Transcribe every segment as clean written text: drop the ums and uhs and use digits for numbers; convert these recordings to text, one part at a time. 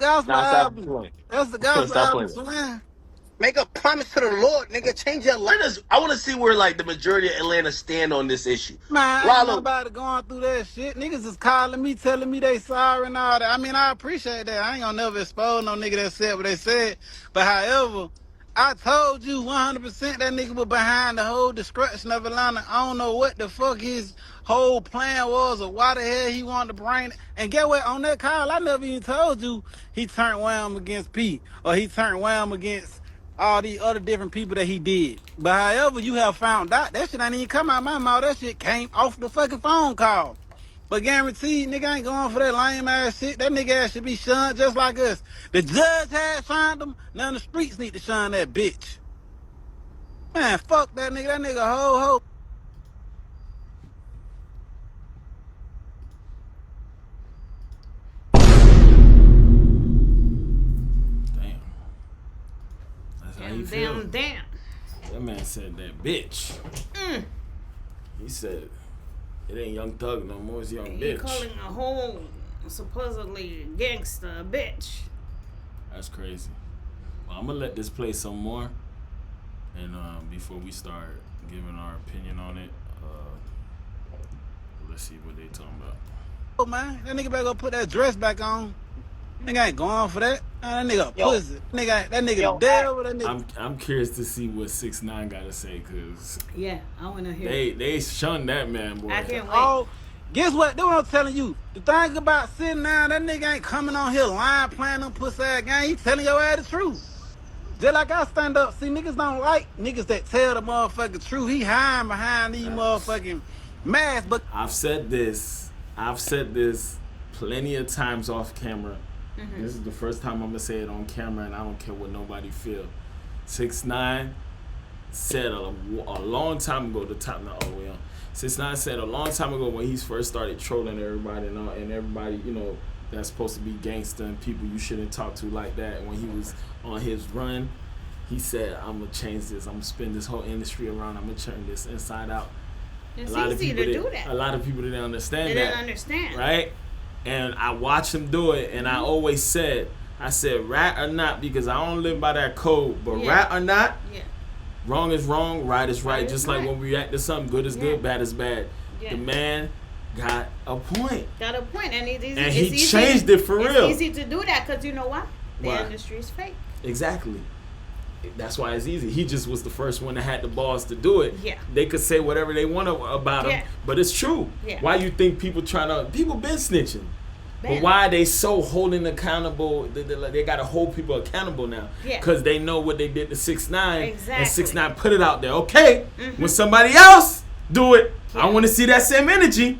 gospel Nah, stop album. playing. That's the gospel Stop album, playing. swing. Make a promise to the Lord, nigga. Change your life. I want to see where like the majority of Atlanta stand on this issue. Man, ain't Rallo, nobody going through that shit. Niggas is calling me, telling me they sorry and all that. I mean, I appreciate that. I ain't gonna never expose no nigga that said what they said. But however, I told you 100% that nigga was behind the whole destruction of Atlanta. I don't know what the fuck his whole plan was or why the hell he wanted to bring it. And get what? On that call, I never even told you he turned Wham against Pete or he turned Wham against all these other different people that he did. But however, you have found out that shit ain't even come out my mouth. That shit came off the fucking phone call. But guaranteed, nigga ain't going for that lame ass shit. That nigga ass should be shunned just like us. The judge had shunned him. Now the streets need to shun that bitch. Man, fuck that nigga. That nigga ho. Damn. That's how you feel. Damn. That man said that bitch. He said it ain't Young Thug no more. It's Young He Bitch. calling a whole supposedly gangster a bitch. That's crazy. Well, I'm gonna let this play some more, and before we start giving our opinion on it, let's see what they talking about. Oh man, that nigga better go put that dress back on. Nigga ain't going for that. Man, that nigga a pussy. That nigga the devil. That nigga. I'm curious to see what 6ix9ine gotta say, cause Yeah, I wanna hear. they shunned that man, boy. I can't wait. Oh, guess what? That's what I'm telling you. The thing about sitting down, that nigga ain't coming on here lying, playing them pussy ass game. He telling your ass the truth. Just like I stand up. See, niggas don't like niggas that tell the motherfucking truth. He hiding behind these motherfucking masks. But I've said this plenty of times off camera. This is the first time I'm gonna say it on camera, and I don't care what nobody feel. 6ix9ine said a long time ago, the top not all the way on. 6ix9ine said a long time ago when he first started trolling everybody and everybody, you know, that's supposed to be gangster and people you shouldn't talk to like that. When he was on his run, he said, "I'm gonna change this. I'm gonna spin this whole industry around. I'm gonna turn this inside out." It's easy to do that. A lot of people didn't understand They that. didn't understand. Right? And I watched him do it, and I always said, rat or not, because I don't live by that code, but rat or not, wrong is wrong, right is right. Just like when we react to something, good is good, bad is bad. The man got a point. Got a point, and it's easy. And he changed it for real. It's easy to do that because you know what? The industry is fake. Exactly. That's why it's easy. He just was the first one that had the balls to do it. Yeah. They could say whatever they want about him, but it's true. Yeah. Why you think people been snitching? But why are they so holding accountable? They got to hold people accountable now. Because they know what they did to 6ix9ine. Exactly. And 6ix9ine put it out there. Okay, when somebody else do it, I want to see that same energy.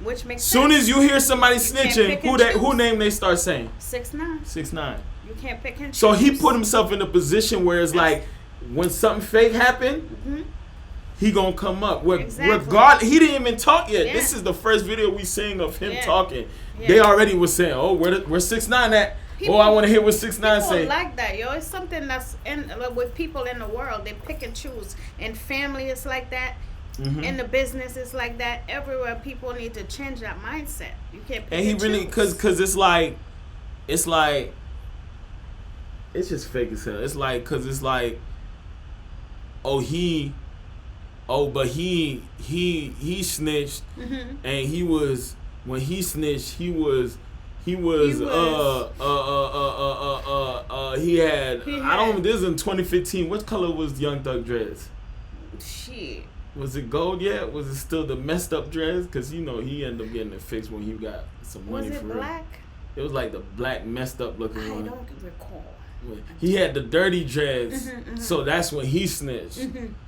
Which makes Soon sense. as you hear somebody snitching, who name they start saying? 6ix9ine. 6ix9ine. You can't pick and choose. So he put himself in a position where it's like, when something fake happened, he gonna come up. He didn't even talk yet. Yeah. This is the first video we seeing of him talking. Yeah. They already was saying, "Oh, where 6ix9ine at?" I want to hear what 6ix9ine say. People like that, yo. It's something that's with people in the world. They pick and choose. In family, it's like that. In the business, it's like that. Everywhere, people need to change that mindset. You can't pick and really, choose. cause it's like, it's just fake as hell. It's like, cause it's like, but he snitched, and he was, when he snitched, he had I don't, this is in 2015. What color was Young Thug dreads? Shit. Was it gold yet? Was it still the messed up dreads? Because, you know, he ended up getting it fixed when he got some money for real. Was it black? It was like the black messed up looking one. I don't recall. He had the dirty dreads, so that's when he snitched.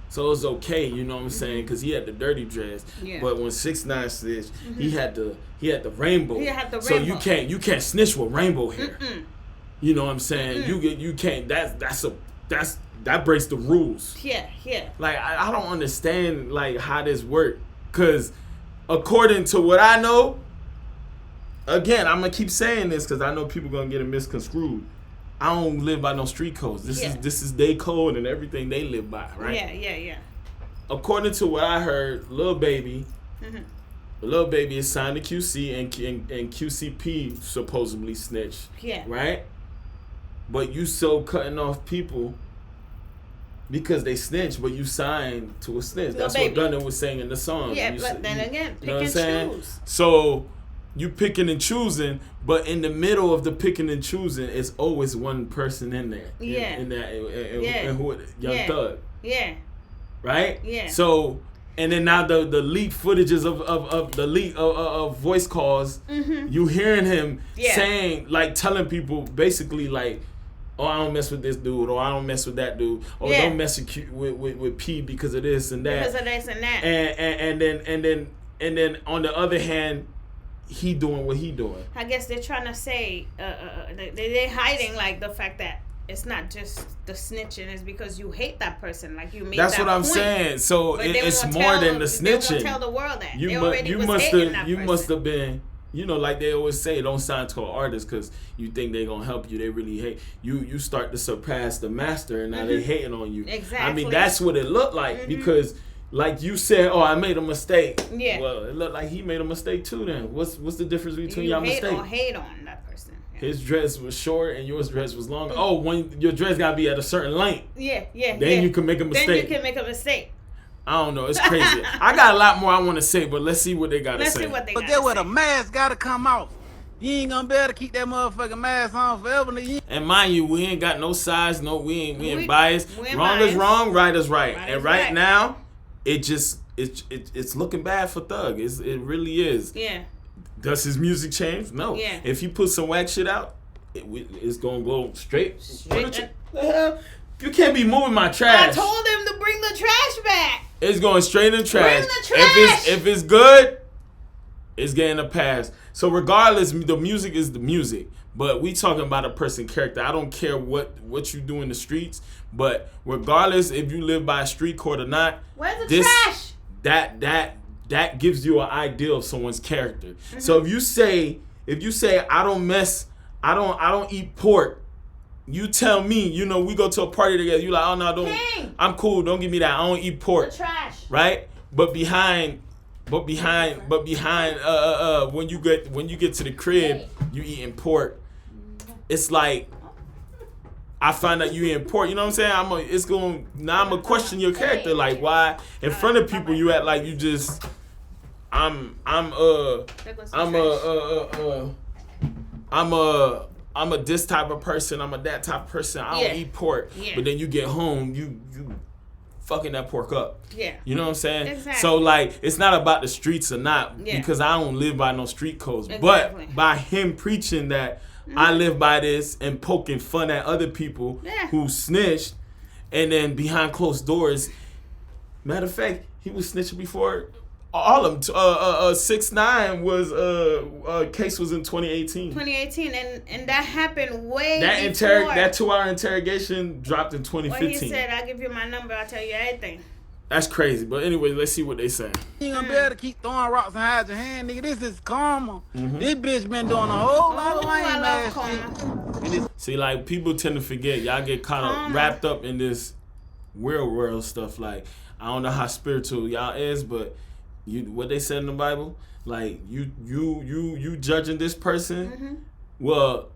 So it was okay, you know what I'm saying? Because he had the dirty dreads. Yeah. But when 6ix9ine snitched, he had the rainbow. He had the rainbow. So you can't snitch with rainbow hair. You know what I'm saying? You can't. That breaks the rules. Yeah. Like I don't understand like how this work, because according to what I know, again I'm gonna keep saying this because I know people gonna get it misconstrued. I don't live by no street codes. This is their code and everything they live by, right? Yeah. According to what I heard, Lil Baby Lil Baby is signed to QC and QCP supposedly snitched. Yeah. Right? But you so cutting off people because they snitch, but you signed to a snitch. That's what Gunna was saying in the song. Yeah, but then again, pick and choose. So you picking and choosing, but in the middle of the picking and choosing, it's always one person in there. Yeah. And who Young Thug. Yeah. Right? Yeah. So, and then now the leaked footages of the leak of voice calls, you hearing him saying, like, telling people basically like, oh, I don't mess with this dude, or I don't mess with that dude, or don't mess with P because of this and that. Because of this and that. And then on the other hand, he doing what he doing. I guess they're trying to say they're hiding like the fact that it's not just the snitching, it's because you hate that person, like you made. That's that what I'm point. Saying. So it's more than the snitching. They won't tell the world that you must have been. You know, like they always say, don't sign to an artist because you think they're gonna help you. They really hate you. You start to surpass the master, and now they hating on you. Exactly. I mean, that's what it looked like because, like you said, oh, I made a mistake. Yeah. Well, it looked like he made a mistake too. Then what's the difference between y'all mistake? Hate on that person. Yeah. His dress was short and yours dress was longer. Oh, when your dress gotta be at a certain length. Yeah. Then you can make a mistake. Then you can make a mistake. I don't know. It's crazy. I got a lot more I want to say, but let's see what they got to say. But that's where the mask got to come off. You ain't gonna be able to keep that motherfucking mask on forever. And mind you, we ain't got no size, we ain't biased. Wrong is wrong, right is right. And right now, it's looking bad for Thug. It really is. Yeah. Does his music change? No. Yeah. If he put some whack shit out, it's gonna go straight. The hell? You can't be moving my trash. I told him to bring the trash back. It's going straight in the trash. Bring the trash. If it's good, it's getting a pass. So regardless, the music is the music. But we talking about a person character. I don't care what you do in the streets. But regardless if you live by a street code or not, where's the trash? That gives you an idea of someone's character. Mm-hmm. So if you say I don't eat pork. You tell me, we go to a party together. You like, oh no, I'm cool. Don't give me that. I don't eat pork. The trash. Right? But behind, when you get to the crib, you eating pork. It's like I find out you eating pork. You know what I'm saying? I'm gonna question your character. Like why in front of people you act like you just I'm a this type of person. I'm a that type of person. I don't eat pork. Yeah. But then you get home, you fucking that pork up. Yeah. You know what I'm saying? Exactly. So like, it's not about the streets or not because I don't live by no street codes. Exactly. But by him preaching that I live by this and poking fun at other people who snitched, and then behind closed doors. Matter of fact, he was snitching before. All of them. 6ix9ine was case was in 2018. 2018, and that happened way before. That 2-hour interrogation dropped in 2015. Well, he said, "I'll give you my number. I'll tell you everything." That's crazy. But anyway, let's see what they say. You ain't gonna be able to keep throwing rocks and hide your hand, nigga. This is karma. Mm-hmm. This bitch been doing a whole lot of lame ass shit. See, like people tend to forget. Y'all get caught up, wrapped up in this real world stuff. Like I don't know how spiritual y'all is, but. What they said in the Bible, like you judging this person. Well,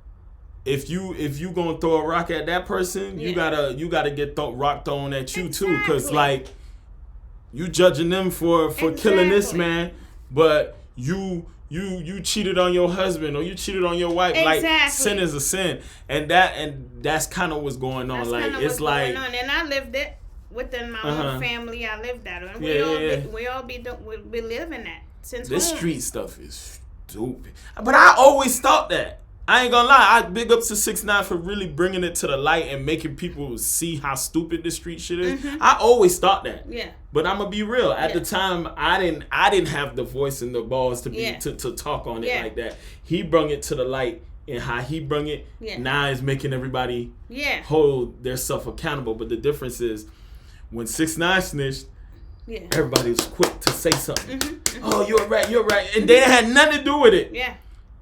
if you gonna throw a rock at that person, you gotta get rock thrown at you too, cause like you judging them for killing this man, but you cheated on your husband or you cheated on your wife. Like sin is a sin, and that's kind of what's going on. Like it's like, and I lived it. Within my own family, I lived that, and we all be living that since this street stuff is stupid. But I always thought that. I ain't gonna lie. I big up to 6ix9ine for really bringing it to the light and making people see how stupid the street shit is. I always thought that. Yeah. But I'm gonna be real. At the time, I didn't have the voice and the balls to be to talk on it like that. He brung it to the light. And how he brung it now is making everybody hold their self accountable. But the difference is. When 6ix9ine snitched, everybody was quick to say something. Oh, you're right, and they had nothing to do with it. Yeah.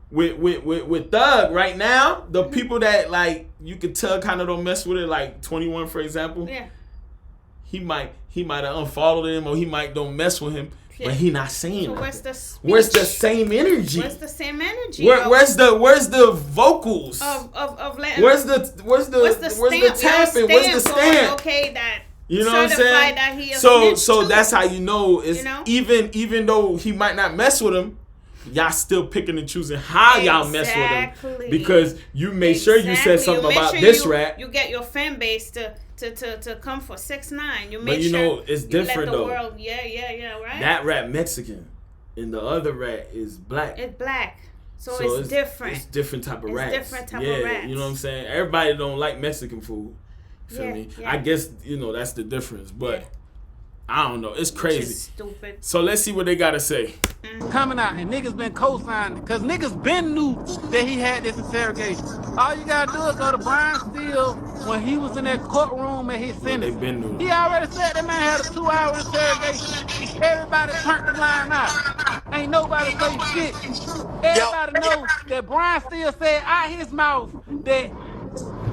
With Thug right now, the people that like you could tell kind of don't mess with it, like 21 for example. Yeah. He might have unfollowed him or he might don't mess with him Yeah. but he not saying So nothing. where's Where's the the same energy? Where's the same energy? Where's the vocals? Of letting Where's the tapping? Where's the stamp? Okay, that you know what I'm saying? That he so that's how you know is even though he might not mess with him, y'all still picking and choosing how y'all mess with him because you made sure you said something about this rap. You get your fan base to come for 6ix9ine. You make but you know it's different though. World, yeah, right. That rap Mexican, and the other rap is black. It's black. So it's different. It's different type of raps. Different type of raps. You know what I'm saying? Everybody don't like Mexican food. Feel me? Yeah. I guess, that's the difference. But I don't know. It's crazy. Which is stupid. So let's see what they got to say. Coming out and niggas been co-signing because niggas been knew that he had this interrogation. All you gotta do is go to Brian Steele when he was in that courtroom and his sentence. They been knew. He already said that man had a 2-hour interrogation. Everybody turned the line out. Ain't nobody say shit. Everybody knows that Brian Steele said out his mouth that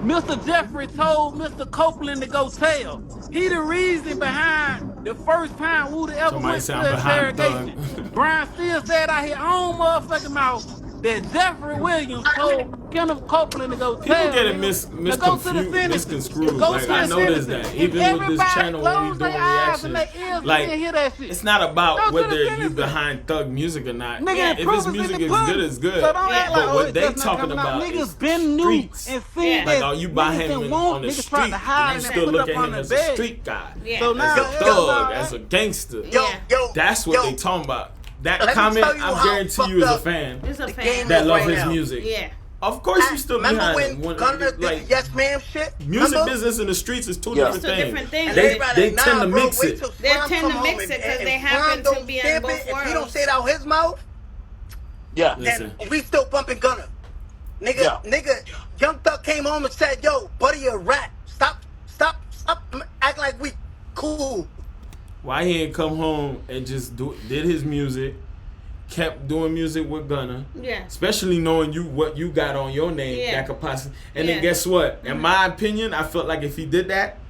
Mr. Jeffrey told Mr. Copeland to go tell. He the reason behind the first time Wooda ever went to the interrogation. Brian Steele said out his own motherfucking mouth that Jeffrey Williams told Kenneth Copeland to go tell. People get it misconstrued. Like, I noticed that. Even with this channel when we doing reactions. Like, it's not about whether you behind Thug music or not. Nigga, if his music is good, it's good. So don't act like, but what they talking about niggas been new and seen like, are you buy him on the street? You still look at him as a street guy. So as a thug, as a gangster. That's what they talking about. That comment, I guarantee you, is a fan that love his music. Yeah. Of course, you still behind him. Gunna did Yes Ma'am shit. Music business in the streets is two different things. They tend to mix it. They tend to mix it because they happen to be in both worlds. If he don't say it out his mouth, then we still bumping Gunna. Nigga, Young Thug came home and said, "Yo, buddy, a rat. Stop, act like we cool." Why he ain't come home and just did his music, kept doing music with Gunna? Yeah. Especially knowing what you got on your name that could possibly. And then guess what? In my opinion, I felt like if he did that,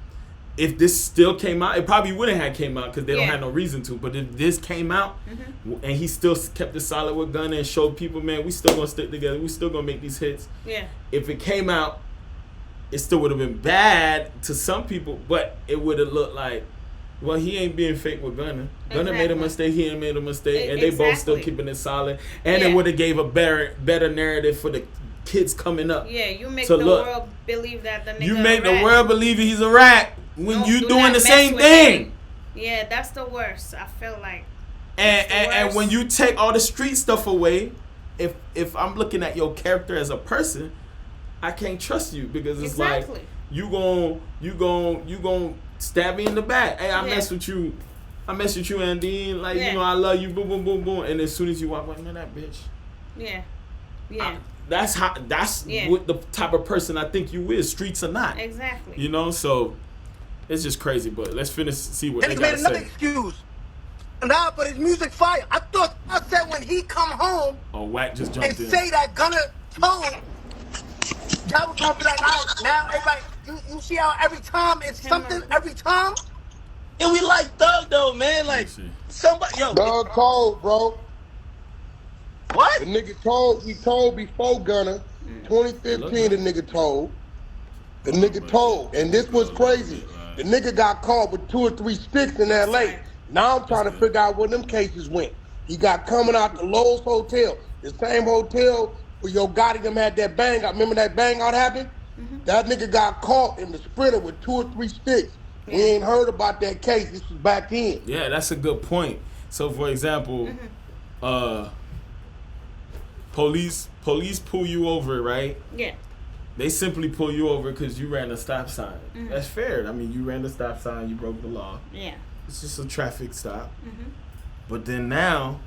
if this still came out, it probably wouldn't have came out because they don't have no reason to. But if this came out and he still kept it solid with Gunna and showed people, man, we still gonna stick together. We still gonna make these hits. Yeah. If it came out, it still would have been bad to some people, but it would have looked like, well, he ain't being fake with Gunna. Gunna made a mistake, he ain't made a mistake, and they both still keeping it solid. And it would have gave a better narrative for the kids coming up. Yeah, you make the world believe that the nigga you make the world believe he's a rat when you doing the same thing. Yeah, that's the worst. I feel like. And when you take all the street stuff away, if I'm looking at your character as a person, I can't trust you because it's like you gon' stab me in the back. Hey, I mess with you, Andy. Like, I love you. Boom, boom, boom, boom. And as soon as you walk away, man, that bitch. Yeah. That's what the type of person I think you is. Streets or not. Exactly. So it's just crazy. But let's see what they got to say. Made another excuse. Nah, but his music fire. I said when he come home. Oh, Wack just jumped in. And say that Gunna told. Y'all was gonna be like, all right, now everybody. You see how every time it's something every time? And we like Thug though, man. Like somebody Thug told, bro. What? The nigga told, he told before Gunna, 2015 the nigga told. The nigga told. And this was crazy. The nigga got caught with 2 or 3 sticks in LA. Now I'm trying to figure out where them cases went. He got coming out the Lowe's Hotel. The same hotel where Yo Gotti them had that bang out. Remember that bang out happened? That nigga got caught in the Sprinter with 2 or 3 sticks. We ain't heard about that case. This was back then. Yeah, that's a good point. So, for example, police pull you over, right? Yeah. They simply pull you over because you ran a stop sign. That's fair. I mean, you ran a stop sign, you broke the law. Yeah. It's just a traffic stop. But then now,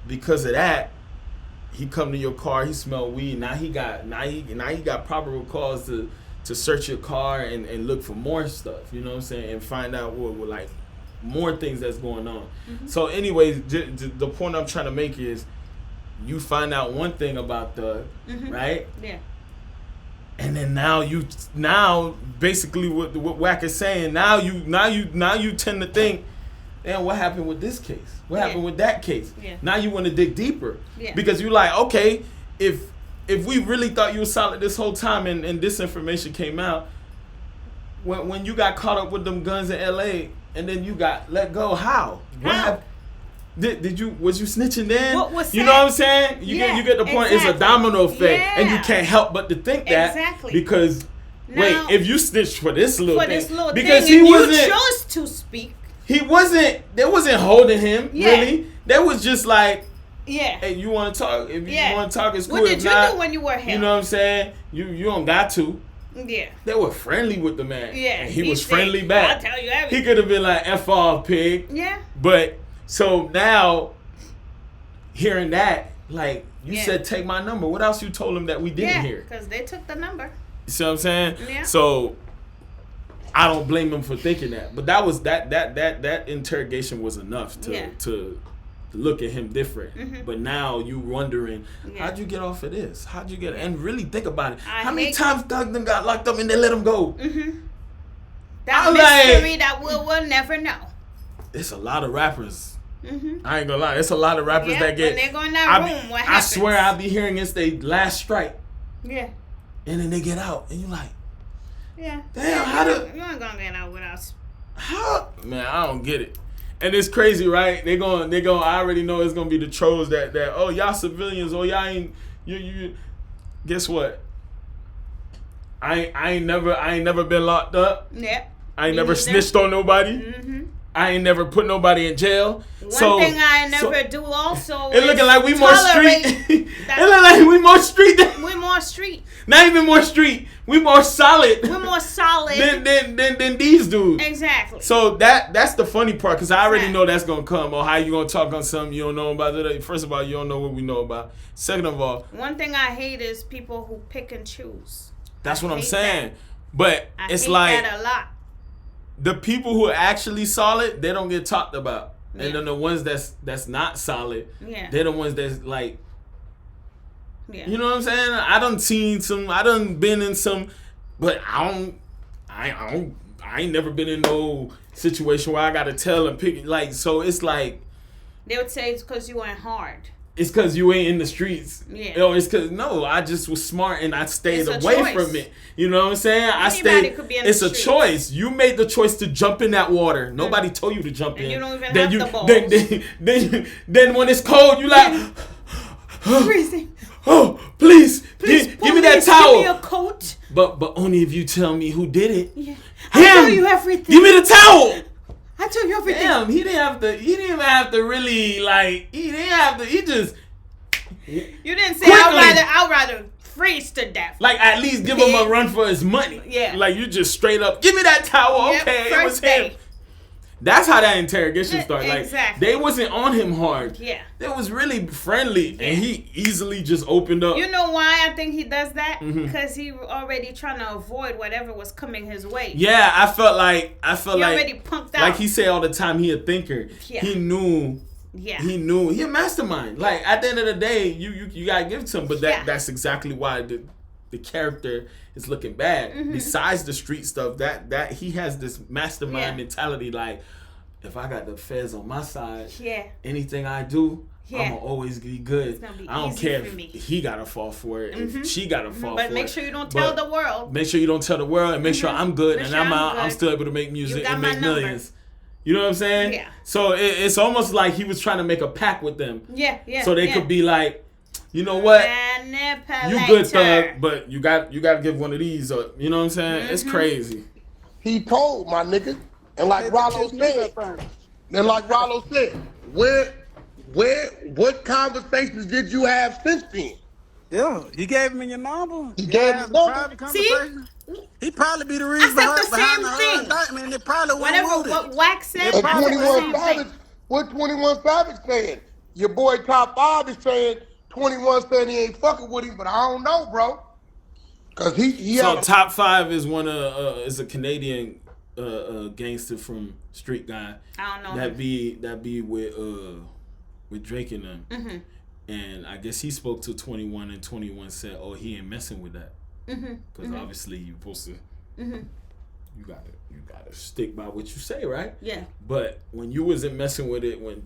because of that, he come to your car, he smell weed. Now he got probable cause to search your car and look for more stuff. You know what I'm saying? And find out what like more things that's going on. So, anyways, the point I'm trying to make is, you find out one thing about Thug, right? Yeah. And then now basically what Wack is saying, now you tend to think And what happened with this case? What happened with that case? Yeah. Now you want to dig deeper. Yeah. Because you're like, okay, if we really thought you were solid this whole time and this information came out, when you got caught up with them guns in LA and then you got let go, how? What happened? Was you snitching then? What was you know what I'm saying? You get the point. Exactly. It's a domino effect, and you can't help but to think that because now, if you snitched for this little thing, because thing, he wasn't, you chose to speak. He wasn't. They wasn't holding him really. That was just like, hey, you want to talk? If you want to talk, it's cool. What did you do when you were held? You know what I'm saying? You don't got to. Yeah. They were friendly with the man. Yeah. And he was friendly back. I'll tell you everything. He could have been like, F off, pig. Yeah. But so now, hearing that, like you said, take my number. What else you told him that we didn't hear? Because they took the number. You see what I'm saying? Yeah. So I don't blame him for thinking that. But that was that interrogation was enough to look at him different. Mm-hmm. But now you wondering, how'd you get off of this? How'd you get and really think about it. How many times Doug done got locked up and they let him go? Mm-hmm. That mystery that we'll never know. It's a lot of rappers. Mm-hmm. I ain't gonna lie. It's a lot of rappers that get. When they go in that room, what happens? I swear I'll be hearing it's their last strike. Yeah. And then they get out, and you're like, damn, you ain't gonna get out with us. How? Man, I don't get it. And it's crazy, right? They going. I already know it's gonna be the trolls that oh y'all civilians, oh y'all ain't you. Guess what? I ain't never been locked up. Yeah. I ain't never snitched on nobody. Mm-hmm. I ain't never put nobody in jail. One thing I never do also it looking like we more street. It look like we more street. We more street. Not even more street. We more solid. We're more solid than these dudes. Exactly. So that's the funny part because I already know that's gonna come. Or how you gonna talk on something you don't know about it? First of all, you don't know what we know about. Second of all, one thing I hate is people who pick and choose. That's what I'm saying. But it's hate like that a lot. The people who are actually solid, they don't get talked about. Yeah. And then the ones that's not solid, they're the ones that's like, you know what I'm saying? I done been in some, but I ain't never been in no situation where I gotta tell and pick, like, so it's like. They would say it's because you went hard. It's because you ain't in the streets. Yeah. You know, it's because, no, I just was smart and I stayed away from it. You know what I'm saying? Anybody could be in the streets. It's a choice. You made the choice to jump in that water. Nobody told you to jump in. You don't even have the balls. Then when it's cold, you like... freezing. Oh, please give me that towel. Give me a coat. But only if you tell me who did it. Yeah. I tell you everything. Give me the towel. I told you everything. Damn, he didn't even have to really, like, he just... You didn't say, I'd rather freeze to death. Like, at least give him a run for his money. Yeah. Like, you just straight up, give me that towel. Yep, okay, it was him. That's how that interrogation started. Like, exactly. They wasn't on him hard. Yeah. They was really friendly, and he easily just opened up. You know why I think he does that? Because he already trying to avoid whatever was coming his way. Yeah, I felt like he already punked out. Like he said all the time, he a thinker. Yeah. He knew. Yeah. He knew. He a mastermind. Like, at the end of the day, you gotta give it to him. But that's exactly why the character is looking bad. Mm-hmm. Besides the street stuff, that he has this mastermind mentality. Like, if I got the feds on my side, anything I do, I'm gonna always be good. I don't care if he gotta fall for it, if she gotta fall for it. But make sure you don't tell the world. Make sure you don't tell the world, and make sure I'm good and I'm still able to make music and make millions. You know what I'm saying? Yeah. So it's almost like he was trying to make a pact with them. Yeah. So they could be like, you know what? You good, thug, but you got to give one of these. Or, you know what I'm saying? Mm-hmm. It's crazy. He told my nigga, and like Ralo said, what conversations did you have since then? Yeah, he gave him your number. He gave him the number. See? He probably be the reason behind the indictment. It probably whatever what Wack said. And 21 Savage, what 21 Savage saying? Your boy Top 5 is saying 21 saying he ain't fucking with him, but I don't know, bro. Cause he so Top 5 is is a Canadian gangster from Street Guy. I don't know. That be with Drake and them. Mm-hmm. And I guess he spoke to 21 and 21 said, "Oh, he ain't messing with that." Because obviously you're supposed to you gotta stick by what you say, right? Yeah. But when you wasn't messing with it when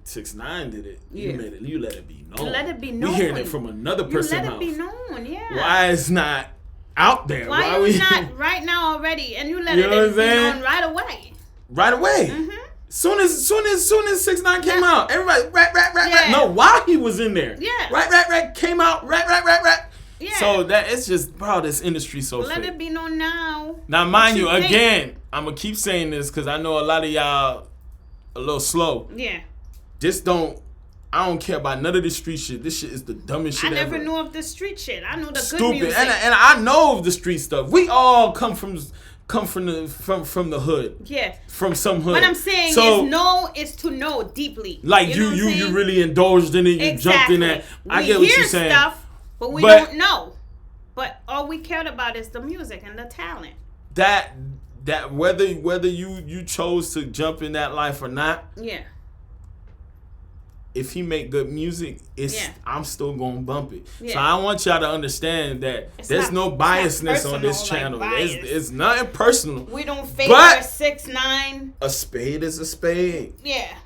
6ix9ine did it, you let it be known. You let it be known. We hearing it from another person. You let it be known, yeah. Why it's not out there? Why you not right now already? And you let it be known right away. Right away. Mm-hmm. Soon as 6ix9ine came out, everybody rap. No, while he was in there. Yeah. Rap came out, rap. Yeah. So that it's just, bro, this industry so fake. Let it be known now. Now, mind you, again, I'm gonna keep saying this because I know a lot of y'all a little slow. Yeah. I don't care about none of this street shit. This shit is the dumbest shit ever. I never knew of the street shit. I know the Stupid. good music. And I know of the street stuff. We all come from the hood. Yeah. From some hood. What I'm saying is to know deeply. Like you really indulged in it. You jumped in that. I get what you're saying. We hear stuff, but we don't know. But all we cared about is the music and the talent. That whether you chose to jump in that life or not. Yeah. If he make good music, I'm still gonna bump it. Yeah. So I want y'all to understand that there's no biasness on this channel. It's nothing personal. We don't favor 6ix9ine. A spade is a spade. Yeah.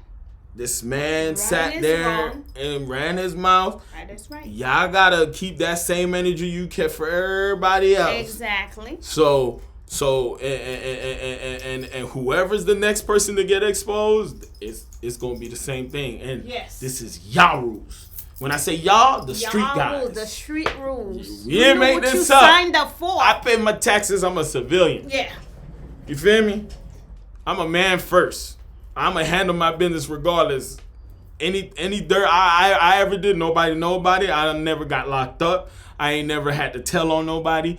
This man sat there and ran his mouth. That's right. Y'all gotta keep that same energy you kept for everybody else. Exactly. So and whoever's the next person to get exposed, it's gonna be the same thing. And this is y'all rules. When I say y'all, the street guys. The street rules. You didn't make this up. Signed up for. I pay my taxes. I'm a civilian. Yeah. You feel me? I'm a man first. I'ma handle my business regardless. Any dirt I ever did, nobody. I never got locked up. I ain't never had to tell on nobody.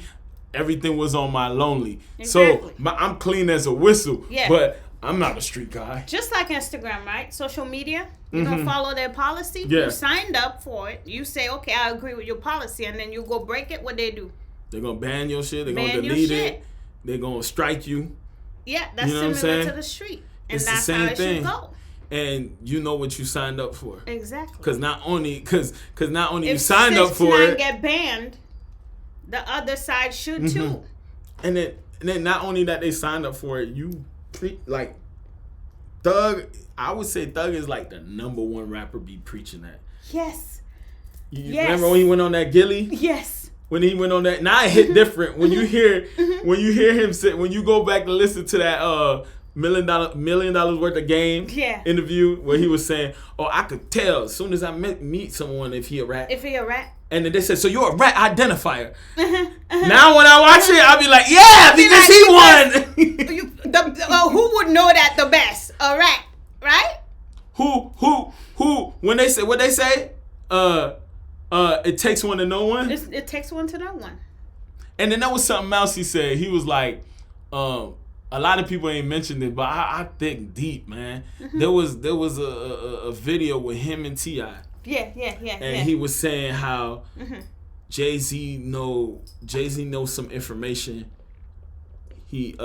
Everything was on my lonely. Exactly. So I'm clean as a whistle. Yeah. But I'm not a street guy. Just like Instagram, right? Social media. You don't follow their policy. Yeah. You signed up for it. You say, okay, I agree with your policy, and then you go break it. What they do? They're gonna ban your shit. They're gonna delete it. They're gonna strike you. Yeah, that's similar to the street. And it's that's the same how it thing. should go. And you know what you signed up for. Exactly. Because not only if you signed up for it, get banned, the other side should too. And then not only that they signed up for it, like Thug. I would say Thug is like the #1 rapper be preaching that. Yes. You remember when he went on that Gilly? Yes. When he went on that, now it hit different. When you hear him say, when you go back to listen to that $1 million worth of game interview where he was saying, "Oh, I could tell as soon as I meet someone if he a rat." And then they said, "So you're a rat identifier." Now when I watch it, I'll be like, "Yeah, because he won." Who would know that the best? A rat, right? Who? When they say what they say, it takes one to know one. It takes one to know one. And then there was something else he said. He was like, a lot of people ain't mentioned it, but I think deep, man. There was a video with him and T.I. Yeah. And he was saying how Jay-Z knows some information. He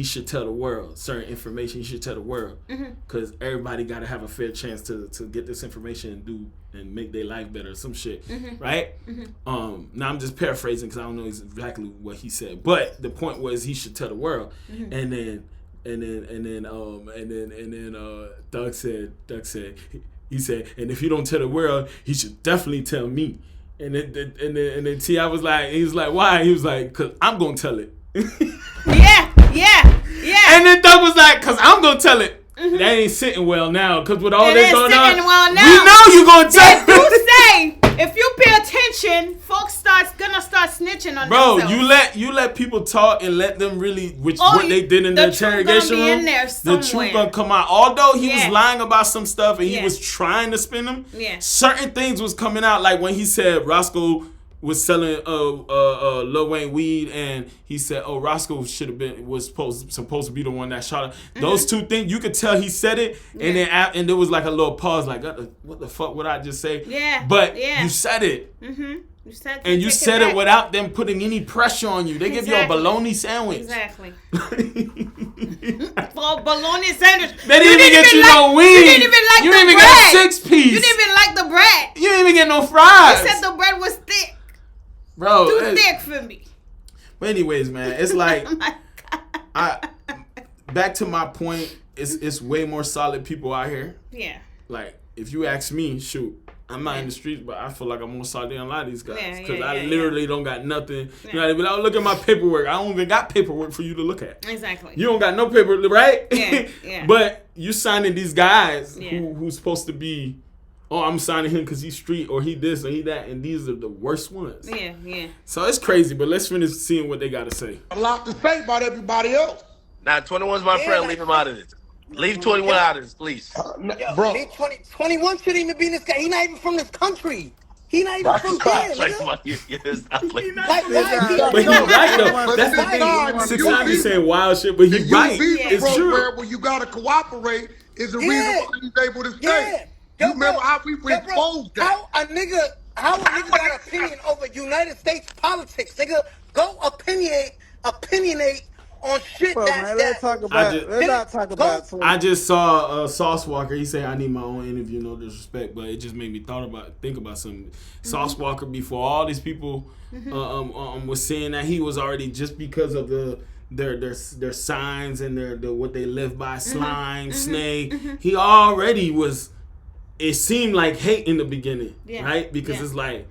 should tell the world certain information. He should tell the world because everybody got to have a fair chance to get this information and make their life better. Some shit, right? Now I'm just paraphrasing because I don't know exactly what he said, but the point was he should tell the world. And then Doug said. He said, and if you don't tell the world, he should definitely tell me. And then T.I. was like, why? He was like, cause I'm gonna tell it. Yeah. And then Doug was like, cause I'm gonna tell it. That ain't sitting well now, cause with all this going on, well now. We know you gonna tell it. You say if you pay attention, folks gonna start snitching on themselves. Bro, you let people talk and let them really, what they did in the interrogation room. The truth gonna come out. Although he was lying about some stuff and he was trying to spin them. Yeah. Certain things was coming out, like when he said Roscoe was selling Lil Wayne weed, and he said, "Oh, Roscoe was supposed to be the one that shot her." Those two things, you could tell he said it, and there was like a little pause, like, "What the fuck would I just say?" Yeah. But you said it. You said it without them putting any pressure on you. They give you a bologna sandwich. Exactly. For bologna sandwich. They didn't even get you no weed. You didn't even like the bread. You didn't even get a 6-piece. You didn't even like the bread. You didn't even get no fries. You said the bread was thick. Bro. Too thick for me. But anyways, man, it's like, oh my God. Back to my point, it's way more solid people out here. Yeah. Like, if you ask me, shoot, I'm not in the streets, but I feel like I'm more solid than a lot of these guys. Because I literally don't got nothing. Yeah. You know, they be like, oh, look at my paperwork. I don't even got paperwork for you to look at. Exactly. You don't got no paper, right? Yeah, yeah. But you signing these guys who's supposed to be, oh, I'm signing him because he's street or he this or he that, and these are the worst ones. Yeah, yeah. So it's crazy, but let's finish seeing what they got to say. A lot to say about everybody else. Nah, 21's my friend. Leave him out of this. Leave 21 out of this, please. Bro. 21 shouldn't even be in this guy. He not even from this country. He not even from there, nigga. But he's right though. That's the thing. 6ix9ine be saying wild shit, but he's right. It's true. Where you gotta cooperate is the reason why he's able to stay. Yo, you remember how we exposed that? How a nigga got an opinion over United States politics, nigga? Go opinionate on shit let's not talk about. I just saw Sauce Walker. He said, "I need my own interview." No disrespect, but it just made me think about something. Sauce Walker, before all these people was saying that he was already, just because of their signs and their what they live by, slime, snake. He already was. It seemed like hate in the beginning, right? Because it's like,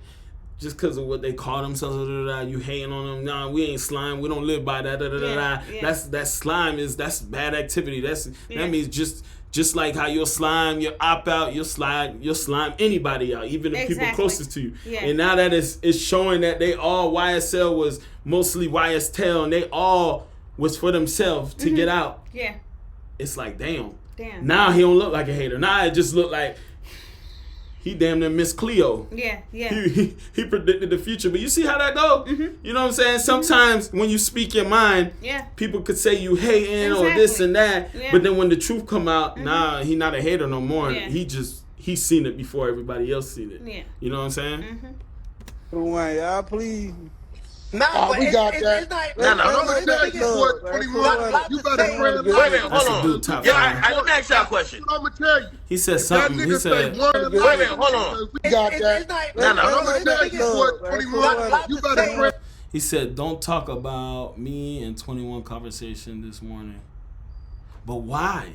just because of what they call themselves, you hating on them. Nah, we ain't slime. We don't live by that. That's slime. That's bad activity. That means just like how you'll slime, you'll opt out, you'll slime anybody out, even the people closest to you. Yeah. And now that it's showing that they all, YSL was mostly YSL, and they all was for themselves to get out. Yeah. It's like, damn. Now he don't look like a hater. Now it just look like he damn near Miss Cleo. Yeah. He predicted the future. But you see how that go? You know what I'm saying? Sometimes when you speak your mind, people could say you hating or this and that. Yeah. But then when the truth come out, nah, he not a hater no more. Yeah. He's seen it before everybody else seen it. Yeah. You know what I'm saying? Y'all please. Nah, but we got that. No. I'm gonna tell you what, 21. You got a friend. Wait a minute, hold on. Let me ask y'all a question. I'm gonna tell you. He said something. He said, wait a minute, hold on. We got that. No. I'm gonna tell you what, 21. You got a friend. He said, don't talk about me and 21 conversation this morning. But why?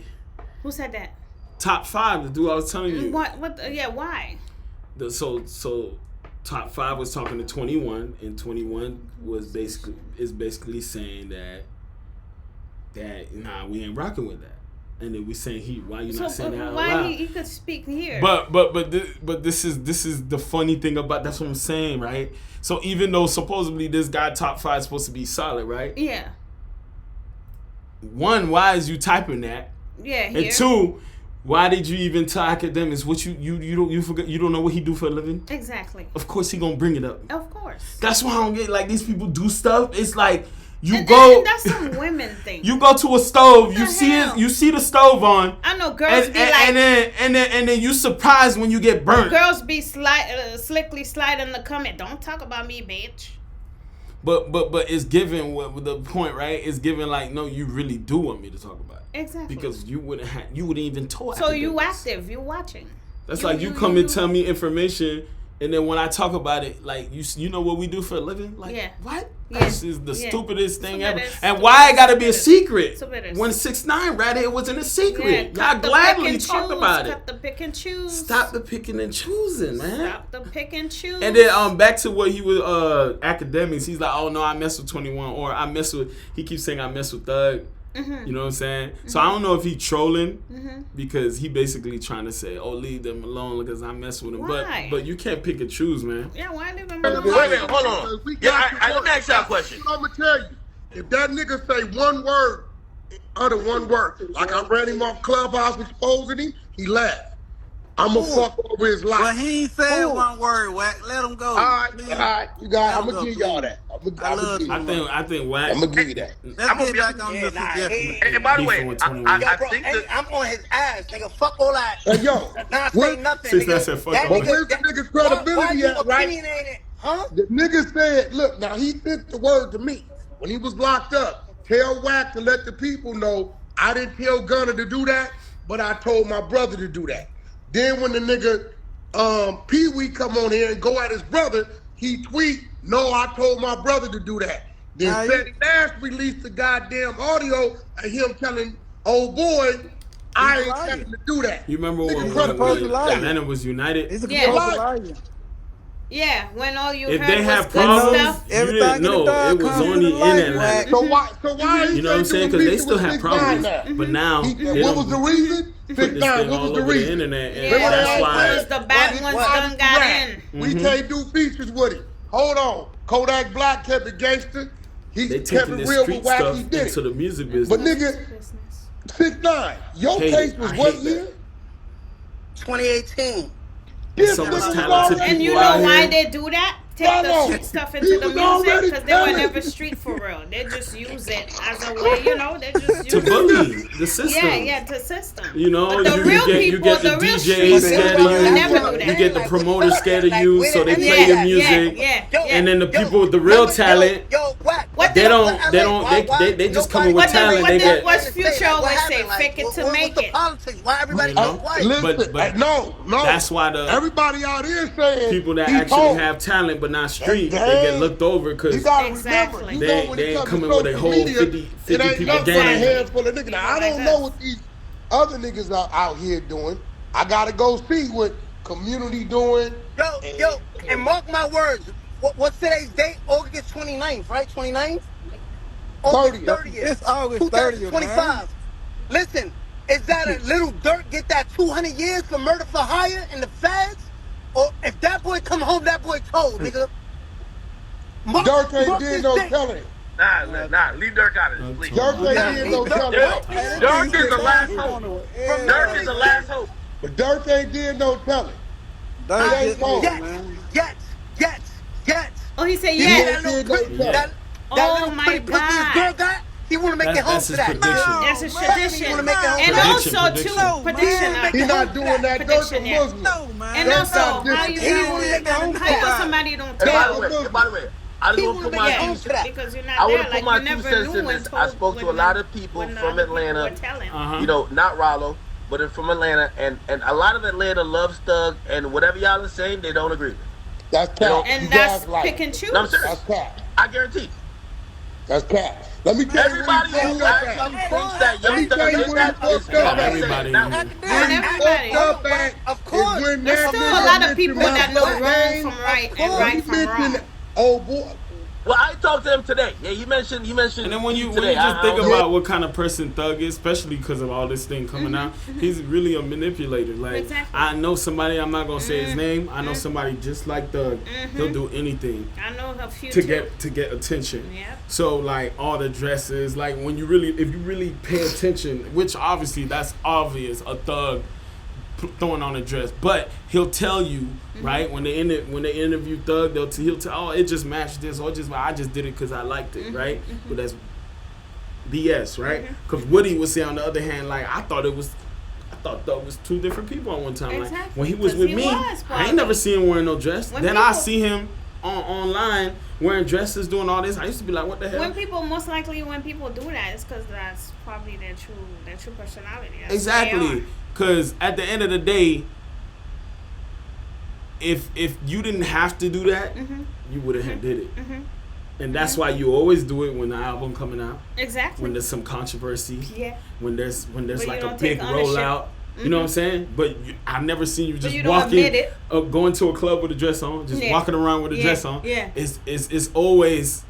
Who said that? Top 5, the dude I was telling you. What? Why? So Top 5 was talking to 21, and 21 is basically saying that nah, we ain't rocking with that. And then we saying why you not saying that out loud? Why he could speak here? But this is the funny thing about, that's what I'm saying, right? So even though supposedly this guy Top 5 is supposed to be solid, right? Yeah. 1, why is you typing that? Yeah. Here. And 2, why did you even tell Akademiks what you don't know what he do for a living? Exactly. Of course he gonna bring it up. Of course. That's why I don't get, like, these people do stuff. It's like and that's some women thing. You go to a stove, you see the stove on. I know girls and then you surprised when you get burnt. Girls be slickly sliding the comment. Don't talk about me, bitch. But it's given with the point, right? It's given like, no, you really do want me to talk about it. Exactly. Because you wouldn't even told. So you active, you watching. That's like you come and tell me information, and then when I talk about it, like you know what we do for a living? Like what? This is the stupidest thing ever. And why it gotta be a secret? When 6ix9ine ratted, it wasn't a secret. Y'all gladly talked about it. Cut the pick and choose. Stop the picking and choosing, man. Stop the pick and choose. And then back to what he was Akademiks. He's like, oh no, I mess with 21, or he keeps saying I mess with Thug. You know what I'm saying? So I don't know if he trolling because he basically trying to say, oh, leave them alone because I mess with them. Why? But you can't pick and choose, man. Yeah, why leave them alone? Wait a minute, hold on. Let me ask y'all a question. I'm gonna tell you, if that nigga say one word, utter one word, like I ran him off Clubhouse exposing him, he laughed. I'm gonna fuck over his life. But he ain't said one word, Wack. Let him go. All right. You got. I'm gonna give y'all that. I think Wack. I'm gonna give you that. Let's get back on this. And by the way, I think I'm on his ass, nigga. Fuck all that. Hey, yo, not say nothing, nigga. But where's the nigga's credibility at, right? Huh? The nigga said, look, now he sent the word to me when he was locked up. Tell Wack to let the people know I didn't tell Gunna to do that, but I told my brother to do that. Then when the nigga Pee Wee come on here and go at his brother, he tweet, no, I told my brother to do that. Then Freddie Nash released the goddamn audio of him telling old boy, I ain't telling him to do that. You remember when Atlanta was united? He's supposed to lie you. Yeah, when all you if heard they was have good problems, stuff. you didn't know it was only in Atlanta. So why you know what I'm saying? Because they still have problems, but now what was the reason? Put this thing all over the internet, and that's why. Because the bad ones done got in. We can't do features with him. Hold on, Kodak Black kept it gangster. He kept it real with Wack. He did into the music business. But nigga, 6ix9ine, your case was what year? 2018. So much talented people. And you know why they do that? Take the street stuff into the music because they were never street for real. They just use it as a way, you know. They just use to bully the system. Yeah, to system. You know, but the real people, you get the DJs scared of you. Never do that. You get the promoters scared of you, so they play your music. And then the people with the real talent, they just come in with talent. They get. What's Future always say? Fake it to make it. Why everybody so quiet? But no. That's why everybody out here saying people that actually have talent but not street, they get looked over because you gotta remember, they ain't coming with a whole 50 people gang. Now, I don't know what these other niggas are out here doing. I gotta go see what community doing. Yo, and mark my words. What's today's date? August 29th, right? 29th? August 30th. It's August 30th, 25. Listen, is that a little dirt get that 200 years for murder for hire in the feds? Or if that boy come home, that boy told, nigga. Dirk ain't did no telling. Nah, leave Dirk out of this, please. Dirk ain't did no telling. Dirk is the last hope. Dirk is the last hope. But Dirk ain't did no telling. Dirk ain't told, man. Yes. Oh, he said yes. Oh my God. He want to make it home to that. That's a tradition. And also, too, prediction. He's not doing that. Dirk a Muslim. No, man. And also, how you know somebody don't tell? By the way, I just want to put my two cents. Because you're not there. Like, you never knew in this. I spoke to a lot of people from Atlanta. You know, not Ralo, but from Atlanta, and a lot of Atlanta loves Thug, and whatever y'all are saying, they don't agree with. That's cap. And that's pick and choose. No, I'm serious. That's cap. I guarantee. That's cap. Let me tell you what everybody who actually thinks that Young Thug did that is everybody. Of course. There's still a lot of people that know wrong from right and right from wrong. Oh boy. Well, I talked to him today. Yeah, you mentioned. And then when you just think about what kind of person Thug is, especially because of all this thing coming out, he's really a manipulator. Like, I know somebody, I'm not gonna say his name. I know somebody just like Thug. He'll do anything. I know her future to get attention. Yep. So like all the dresses, like if you really pay attention, which obviously that's obvious, a Thug throwing on a dress, but he'll tell you right when they interview Thug, he'll tell, oh, it just matched this, or I just did it because I liked it, right? But that's BS, right? Because Woody would say on the other hand, like I thought Thug was two different people at one time. Like when he was with me, I ain't never seen him wearing no dress. Then I see him online wearing dresses, doing all this. I used to be like, what the hell? When people do that, it's because that's probably their true personality. That's exactly. Because at the end of the day, if you didn't have to do that, you would have did it. And that's why you always do it when the album coming out. Exactly. When there's some controversy. Yeah. When there's like a big rollout. You know what I'm saying? But I've never seen you just going to a club with a dress on, just walking around with a dress on. Yeah. It's always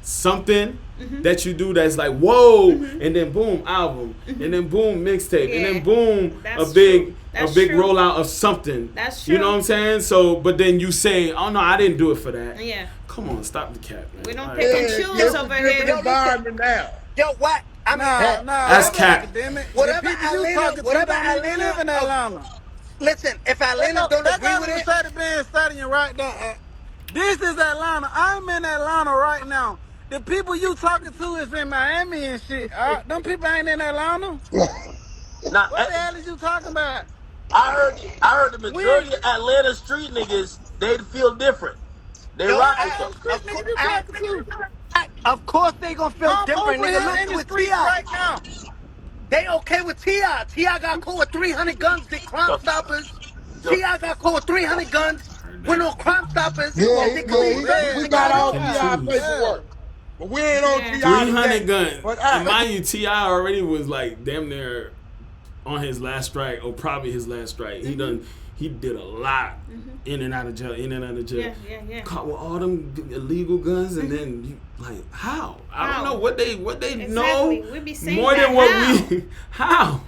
something that you do that's like whoa, and then boom album, and then boom mixtape, and then boom a big rollout of something. That's true. You know what I'm saying? So, but then you say, oh no, I didn't do it for that. Yeah. Come on, stop the cap, man. We don't pick and choose over here. Yo, what? That's cap. Whatever Atlanta live in Atlanta. Listen, if Atlanta don't agree with it, being studying right there. This is Atlanta. I'm in Atlanta right now. The people you talking to is in Miami and shit. Them people ain't in Atlanta. What the hell is you talking about? I heard the majority of Atlanta street niggas, they feel different. They rock with them. Of course they gonna feel different, nigga. Look with T.I. right now. They okay with T.I. T.I. got caught with 300 guns. They Crime Stoppers. T.I. got caught with 300 guns. When on Crime Stoppers, we got all T.I. paperwork. But we ain't on T.I. 300 gun. But and mind you, T.I. already was like damn near on his last strike, or probably his last strike. He did a lot in and out of jail, Yeah. Caught with all them illegal guns, and then you like how? I don't know what they know We be saying more than what we how.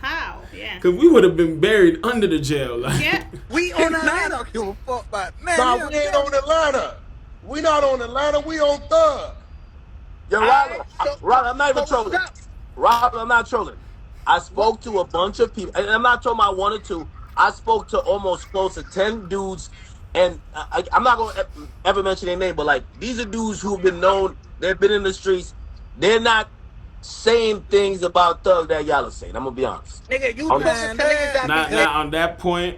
Yeah. Because we would have been buried under the jail. Like, yeah. We on Atlanta. Don't give a fuck about man. nah, we ain't on Atlanta. We not on Atlanta. We on Thug. Yo, Ralo, I'm not even trolling. Ralo, I'm not trolling. I spoke to a bunch of people, and I'm not talking about one or two. I spoke to almost close to 10 dudes, and I'm not going to ever mention their name, but like these are dudes who've been known, they've been in the streets. They're not saying things about Thug that y'all are saying. I'm going to be honest. Nigga, you talking to niggas that now on that point,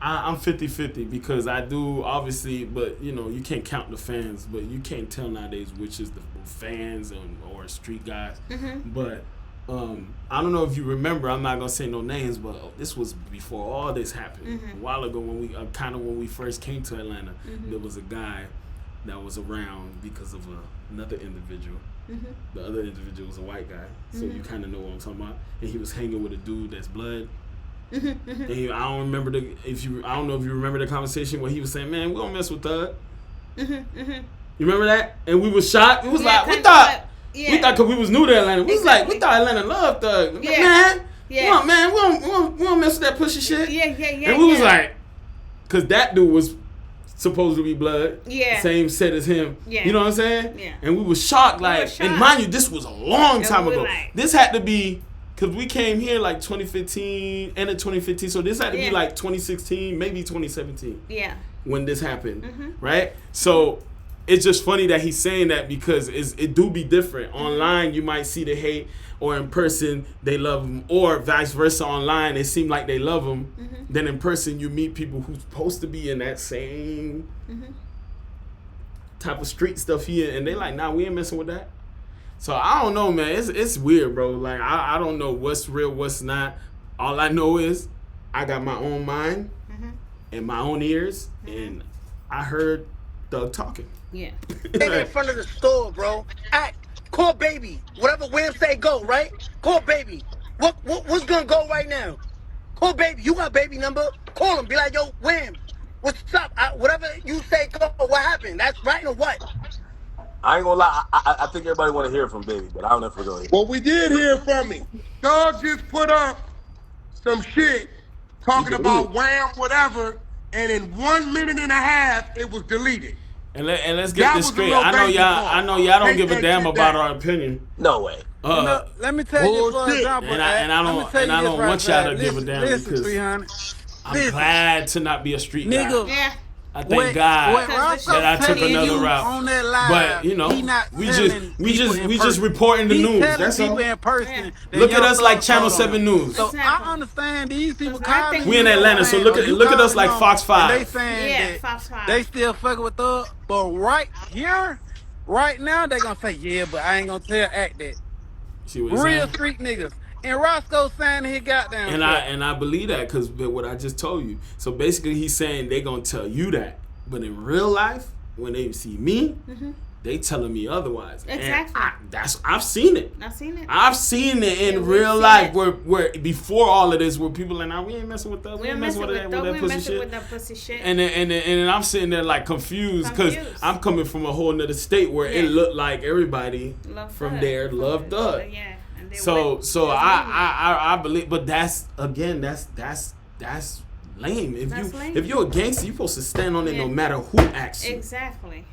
I'm 50-50 because I do, obviously, but, you know, you can't count the fans, but you can't tell nowadays which is the fans or street guys. But I don't know if you remember, I'm not going to say no names, but this was before all this happened. A while ago when we first came to Atlanta, there was a guy that was around because of another individual. The other individual was a white guy, so you kind of know what I'm talking about. And he was hanging with a dude that's blood. And I don't know if you remember the conversation where he was saying, "Man, we don't mess with Thug." You remember that? And we was shocked. It was like we thought because we was new to Atlanta. We was like, we thought Atlanta loved Thug. Man, we don't mess with that pussy shit. And we was like, because that dude was supposed to be blood. Same set as him. You know what I'm saying? And we was shocked, and mind you, this was a long time ago. This had to be, because we came here like 2015, end of 2015, so this had to be like 2016, maybe 2017. When this happened, right? So it's just funny that he's saying that because it do be different. Online, you might see the hate, or in person, they love him, or vice versa. Online, it seem like they love him. Then in person, you meet people who's supposed to be in that same type of street stuff here, and they like, nah, we ain't messing with that. So I don't know, man. It's weird, bro. Like I don't know what's real, what's not. All I know is I got my own mind and my own ears, and I heard Thug talking. Nigga in front of the store, bro. Call baby. Whatever Wham say, go, right? Call baby. What's gonna go right now? Call baby. You got baby number? Call him. Be like, yo, Wham, what's up? Whatever you say, go. What happened? That's right or what? I ain't gonna lie. I think everybody want to hear from Baby, but I don't know if we're going to hear. Well, we did hear from him. Thug just put up some shit talking about Wham, whatever, and in 1 minute and a half, it was deleted. And let's get this straight. I know y'all don't give a damn about our opinion. No way. Let me tell you for example. And I don't want y'all to give a damn because 300. I'm glad to not be a street nigga. guy. I thank God that I took another route. On that live, but you know, we just reporting the news. That's all. In person, look at us like Channel 7 News. So I understand these people calling. We in Atlanta, so look at us like Fox 5. They saying Fox 5. They still fucking with Thug, but right here, right now, they gonna say, yeah, but I ain't gonna tell Act that. Real street niggas. And Roscoe saying he got down. And I believe that because what I just told you. So basically, he's saying they gonna tell you that, but in real life, when they see me, they telling me otherwise. Exactly. And I've seen it. I've seen it in real life where before all of this, where people like, nah, we ain't messing with that. We ain't messing with that pussy shit. And then I'm sitting there like confused because I'm coming from a whole nother state where it looked like everybody from there loved Thug. So I believe, but that's lame. If you're a gangster, you're supposed to stand on it no matter who asks you. Exactly.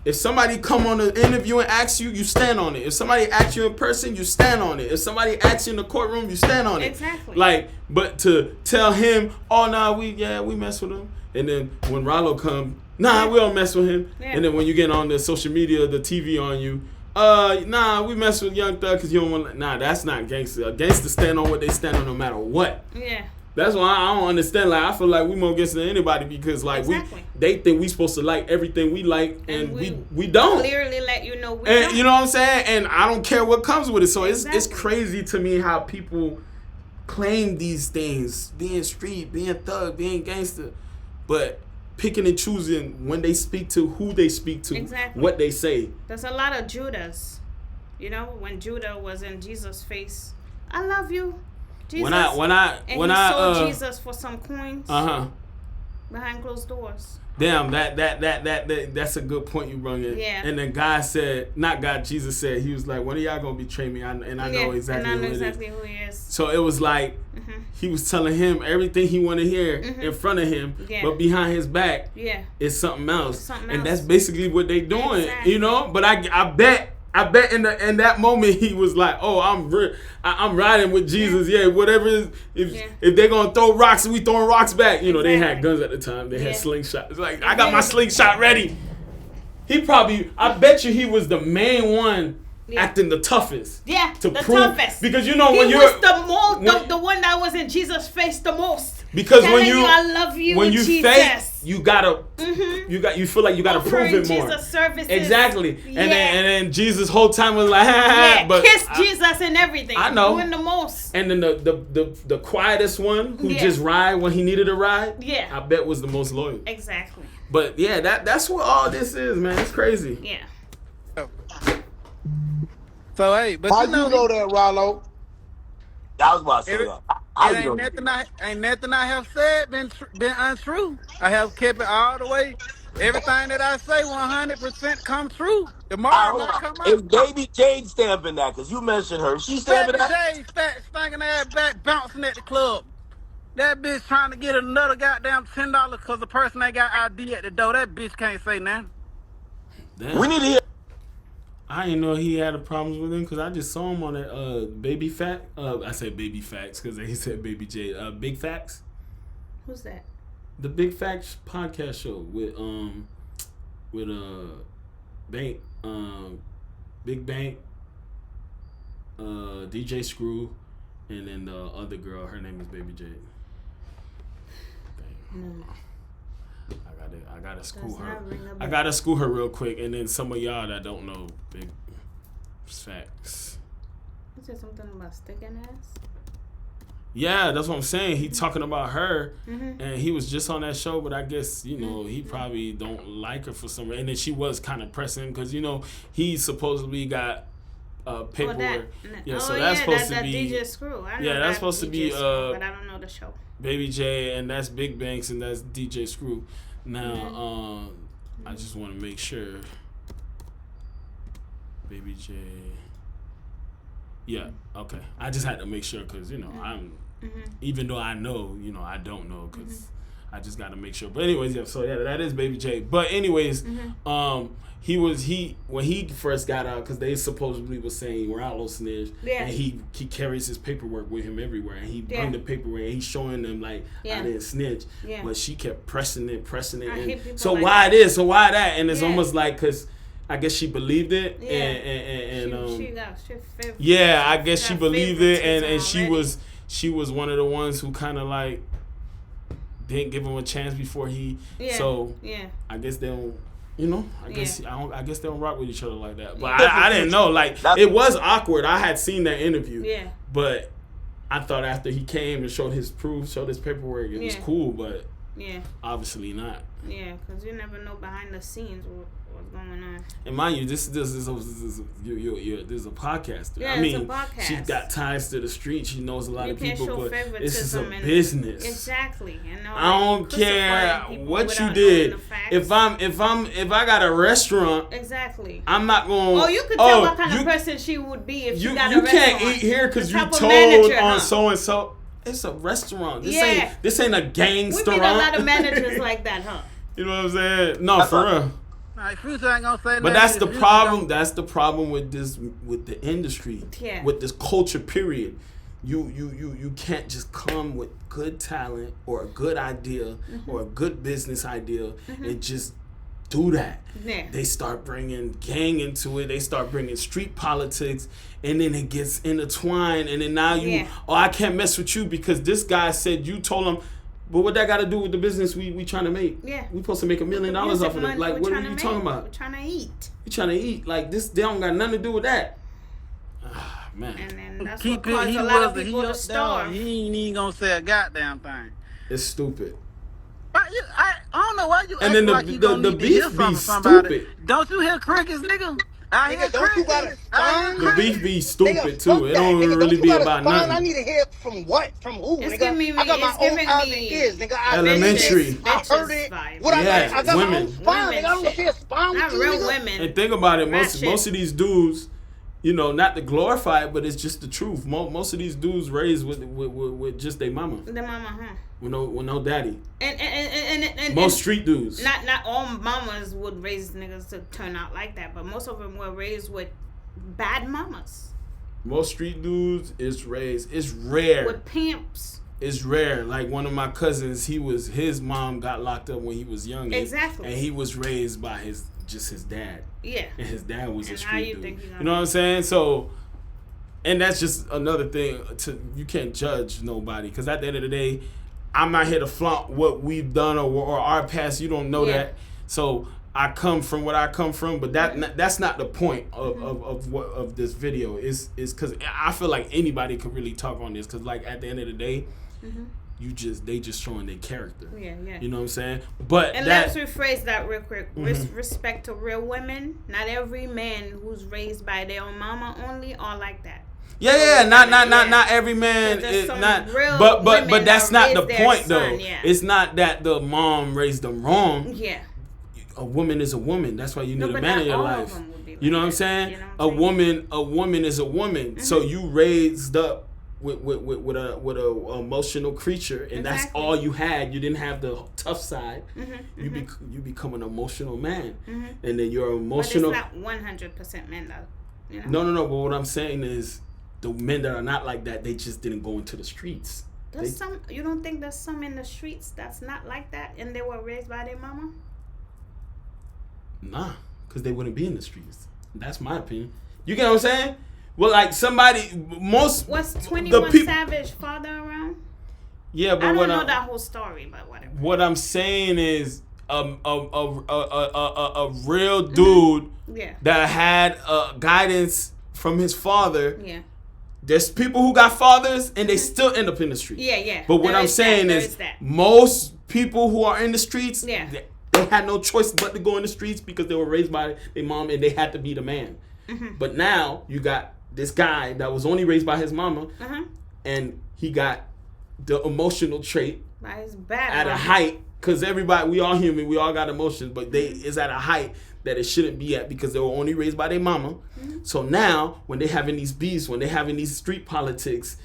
If somebody come on an interview and asks you, you stand on it. If somebody asks you in person, you stand on it. If somebody asks you in the courtroom, you stand on it. Exactly. Like, but to tell him, oh nah, we mess with him, and then when Ralo come, nah, we don't mess with him, and then when you get on the social media, the TV on you. Nah, we mess with Young Thug because you don't want. Nah, that's not gangster. A gangster stand on what they stand on no matter what. Yeah. That's why I don't understand. Like I feel like we more gangster than anybody because like they think we supposed to like everything we like and we don't. Clearly let you know we don't. You know what I'm saying? And I don't care what comes with it. So it's crazy to me how people claim these things, being street, being thug, being gangster, but picking and choosing when they speak to, who they speak to, what they say. There's a lot of Judas. You know, when Judah was in Jesus' face, I love you, Jesus. When I sold Jesus for some coins. Behind closed doors. Damn, that's a good point you brought in. Yeah. And then Jesus said, he was like, when are y'all gonna betray me? I know exactly who he is. So it was like, he was telling him everything he wanted to hear in front of him, but behind his back, is something else. And that's basically what they doing, you know? But I bet in that moment he was like, "Oh, I'm riding with Jesus. Yeah, whatever. If they're gonna throw rocks, we throwing rocks back. You know, they had guns at the time. They had slingshots. It's like, I got my slingshot ready. I bet you he was the main one acting the toughest. Yeah, to the prove, toughest. Because you know he was the one that was in Jesus' face the most. Because when you I love you, when you Jesus. fake, you gotta you feel like you gotta prove it more. Jesus services. Exactly. And then Jesus whole time was like, but kiss Jesus and everything. I know. Doing the most. And then the quietest one who just ride when he needed a ride. Yeah. I bet was the most loyal. Exactly. But that's what all this is, man. It's crazy. Yeah. So hey, but how you know that, Ralo? I was about to say that. Ain't nothing I have said been untrue. I have kept it all the way. Everything that I say 100% come true. Tomorrow might come out. Is Baby Jade stamping that? Because you mentioned her. She stamping that? Baby Jade fat stinking ass back bouncing at the club. That bitch trying to get another goddamn $10 because the person ain't got ID at the door. That bitch can't say nothing. We need to hear. I didn't know he had a problems with him because I just saw him on that Baby Fact. I said Baby Facts because he said Baby J. Big Facts. Who's that? The Big Facts podcast show with Bank, Big Bank, DJ Screw, and then the other girl. Her name is Baby J. I gotta school her. I gotta school her real quick, and then some of y'all that don't know Big Facts. You said something about sticking ass? Yeah, that's what I'm saying. He talking about her, and he was just on that show, but I guess, you know, he probably don't like her for some reason. And then she was kind of pressing because, you know, he supposedly got paperwork. So that's supposed to be DJ Screw. I know that's supposed to be Screw, but I don't know the show. Baby J, and that's Big Banks, and that's DJ Screw. Now, I just want to make sure. Baby J. Yeah, okay. I just had to make sure because, you know, even though I know, you know, I don't know because I just got to make sure. But anyways, that is Baby J. But anyways, when he first got out, because they supposedly was saying Ralo snitched, and he carries his paperwork with him everywhere, and he bring the paperwork, and he's showing them like I didn't snitch, but she kept pressing it. And so why this? So why that? And it's almost like because I guess she believed it, and I guess she believed it, and she was one of the ones who kind of like didn't give him a chance before he. So I guess they don't. You know, I guess they don't rock with each other like that. But I didn't know. Like it was awkward. I had seen that interview. But I thought after he came and showed his proof, showed his paperwork, it was cool. But obviously not. Yeah, because you never know behind the scenes what's going on. And mind you, this is a podcaster. Yeah, I mean, it's a podcast. She's got ties to the street. She knows a lot of people, but this is a and business. Exactly. I don't care what you did. If I got a restaurant, exactly. I'm not going. Oh, you could tell what kind of person she would be if she got a restaurant. You can't eat here because you told on so and so. It's a restaurant. This ain't a gangster. We meet a lot of managers like that, huh? You know what I'm saying? No, for real. Future ain't gonna say but that's the problem. That's the problem with the industry. Yeah. With this culture, period. You can't just come with good talent or a good idea or a good business idea and just do that. Yeah. They start bringing gang into it. They start bringing street politics, and then it gets intertwined. And then now I can't mess with you because this guy said you told him. But what that got to do with the business we trying to make? Yeah. We supposed to make $1 million off of it. Like, what are you talking about? We're trying to eat. You trying to eat. Like, this, they don't got nothing to do with that. Ah, man. And then that's what caused a lot of people to starve. He ain't even going to say a goddamn thing. It's stupid. I don't know why you And act then like you gonna the need to hear beef something be from somebody. stupid. Don't you hear crickets, nigga? I hear Nigga, don't you got a crickets. I hear spine? The beef crickets. be Nigga, stupid too. fuck It that. don't Nigga, don't really you be got a about spine? I nothing. need to hear from what? From who, It's nigga? giving me. I got my It's own giving eyes and me. ears, nigga. I Elementary. seen it. I heard it. Vibes. What Yeah, I got my own women. spine, nigga. I don't see a spine with Not you, real nigga. women. And think about it, Ratchet. most of these dudes, you know, not to glorify it, but it's just the truth. Most of these dudes raised with just their mama. The mama, huh? With no daddy. And Most street dudes. Not all mamas would raise niggas to turn out like that, but most of them were raised with bad mamas. Most street dudes is raised. It's rare. With pimps. It's rare. Like one of my cousins, his mom got locked up when he was young. Exactly. And he was raised by his dad. Yeah. And his dad was a And how street you dude. think You know what I'm saying? So, and that's just another thing you can't judge nobody, because at the end of the day, I'm not here to flaunt what we've done or our past. You don't know that. So I come from what I come from, but that's not the point of this video. Is because I feel like anybody could really talk on this, because like at the end of the day, they just showing their character. Yeah. You know what I'm saying? But let's rephrase that real quick. Respect to real women. Not every man who's raised by their own mama only are like that. Yeah, not every man is not, but that's not the point though. Yeah. It's not that the mom raised them wrong. Yeah. A woman is a woman. That's why you need a man in your life. Like you know what I'm saying? You know what a woman is a woman. So you raised up with a emotional creature, and that's all you had. You didn't have the tough side. You become an emotional man, and then you're emotional. But it's not 100% men though. You know? No. But what I'm saying is, the men that are not like that, they just didn't go into the streets. You don't think there's some in the streets that's not like that, and they were raised by their mama? Nah, because they wouldn't be in the streets. That's my opinion. You get what I'm saying? Well, like Was 21 Savage father around? Yeah, but I don't know that whole story, but whatever. What I'm saying is, a real dude that had guidance from his father. Yeah. There's people who got fathers and they still end up in the streets. Yeah. But what I'm saying is, most people who are in the streets, they had no choice but to go in the streets because they were raised by their mom and they had to be the man. But now you got this guy that was only raised by his mama, and he got the emotional trait by his bad at a height, because we all human, we all got emotions, but they is at a height that it shouldn't be at because they were only raised by their mama. So now when they're having these beefs, when they're having these street politics,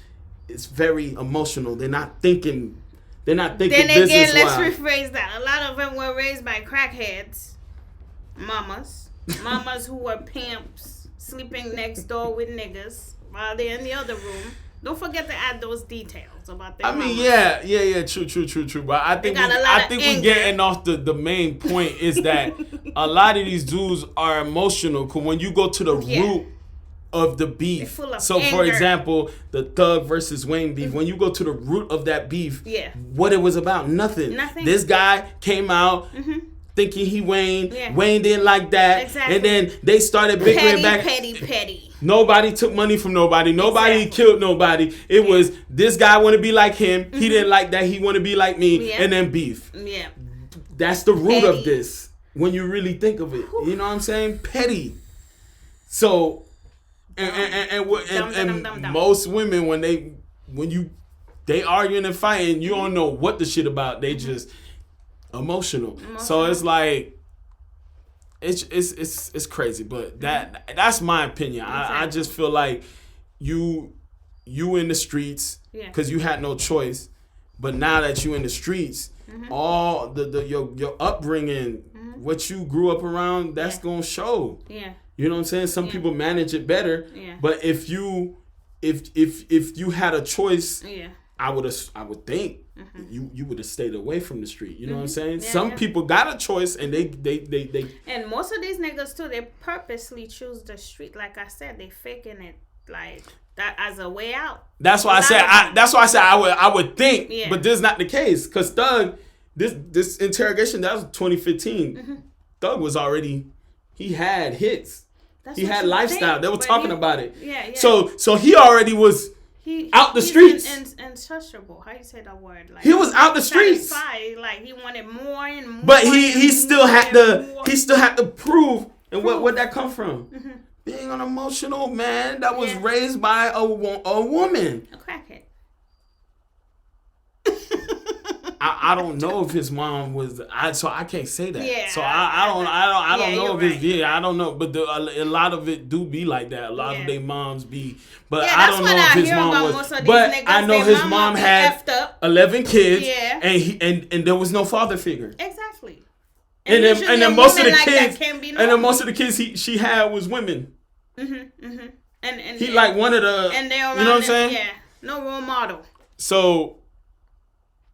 it's very emotional. They're not thinking then business again, let's wise. rephrase that. A lot of them were raised by crackheads, mamas who were pimps, sleeping next door with niggas while they're in the other room. Don't forget to add those details about their mamas. Yeah, true. But I think we're getting off the main point is that a lot of these dudes are emotional, because when you go to the root of the beef. So anger. For example, the Thug versus Wayne beef, when you go to the root of that beef, what it was about, nothing. This guy came out thinking he Wayne. Wayne didn't like that. And then they started bickering back. Petty. Nobody took money from nobody. Nobody killed nobody. It was this guy want to be like him. He didn't like that. He want to be like me. And then beef. Yeah. That's the root of this when you really think of it. You know what I'm saying? Petty. So, and most women, when they arguing and fighting, you don't know what the shit about. They just emotional. So it's like, it's crazy, but that's my opinion. Exactly. I just feel like you in the streets because you had no choice, but now that you in the streets, all your upbringing, what you grew up around, that's gonna show. Yeah, you know what I'm saying. Some people manage it better, but if you had a choice, I would think. You would have stayed away from the street. You know what I'm saying? Some people got a choice and they and most of these niggas too, they purposely choose the street. Like I said, they faking it like that as a way out. That's why I said I would think, but this is not the case. Cause Thug, this interrogation, that was 2015. Thug was already, he had hits. He had lifestyle. They were talking about it. So he already was. out the streets. Insatiable. How you say that word? Like, he was out the streets. Like he wanted more and more. But he still had to prove. And where'd that come from? Mm-hmm. Being an emotional man that was raised by a woman. A crackhead. I don't know if his mom was. So I can't say that. Yeah. So I don't know if his. I don't know. But a lot of it do be like that. A lot of their moms be. But I don't know if his mom was. But I know his mom had 11 kids. Yeah. And there was no father figure. Exactly. And then most of the kids. And then most of the kids she had was women. Mm-hmm. And he like one of the. And they around. You know what I'm saying? Yeah. No role model. So.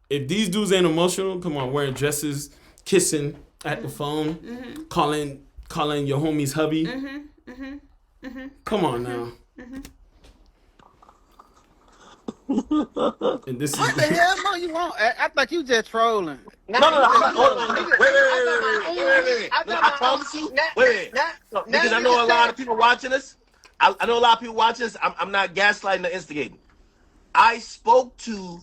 If these dudes ain't emotional, come on, wearing dresses, kissing at the phone, calling your homies hubby. Come on now. And this is what the hell? No, you won't. I thought you just trolling. No. Wait. I promise you. Wait. Because I know a lot of people watching this. I know a lot of people watching this. I'm not gaslighting or instigating. I spoke to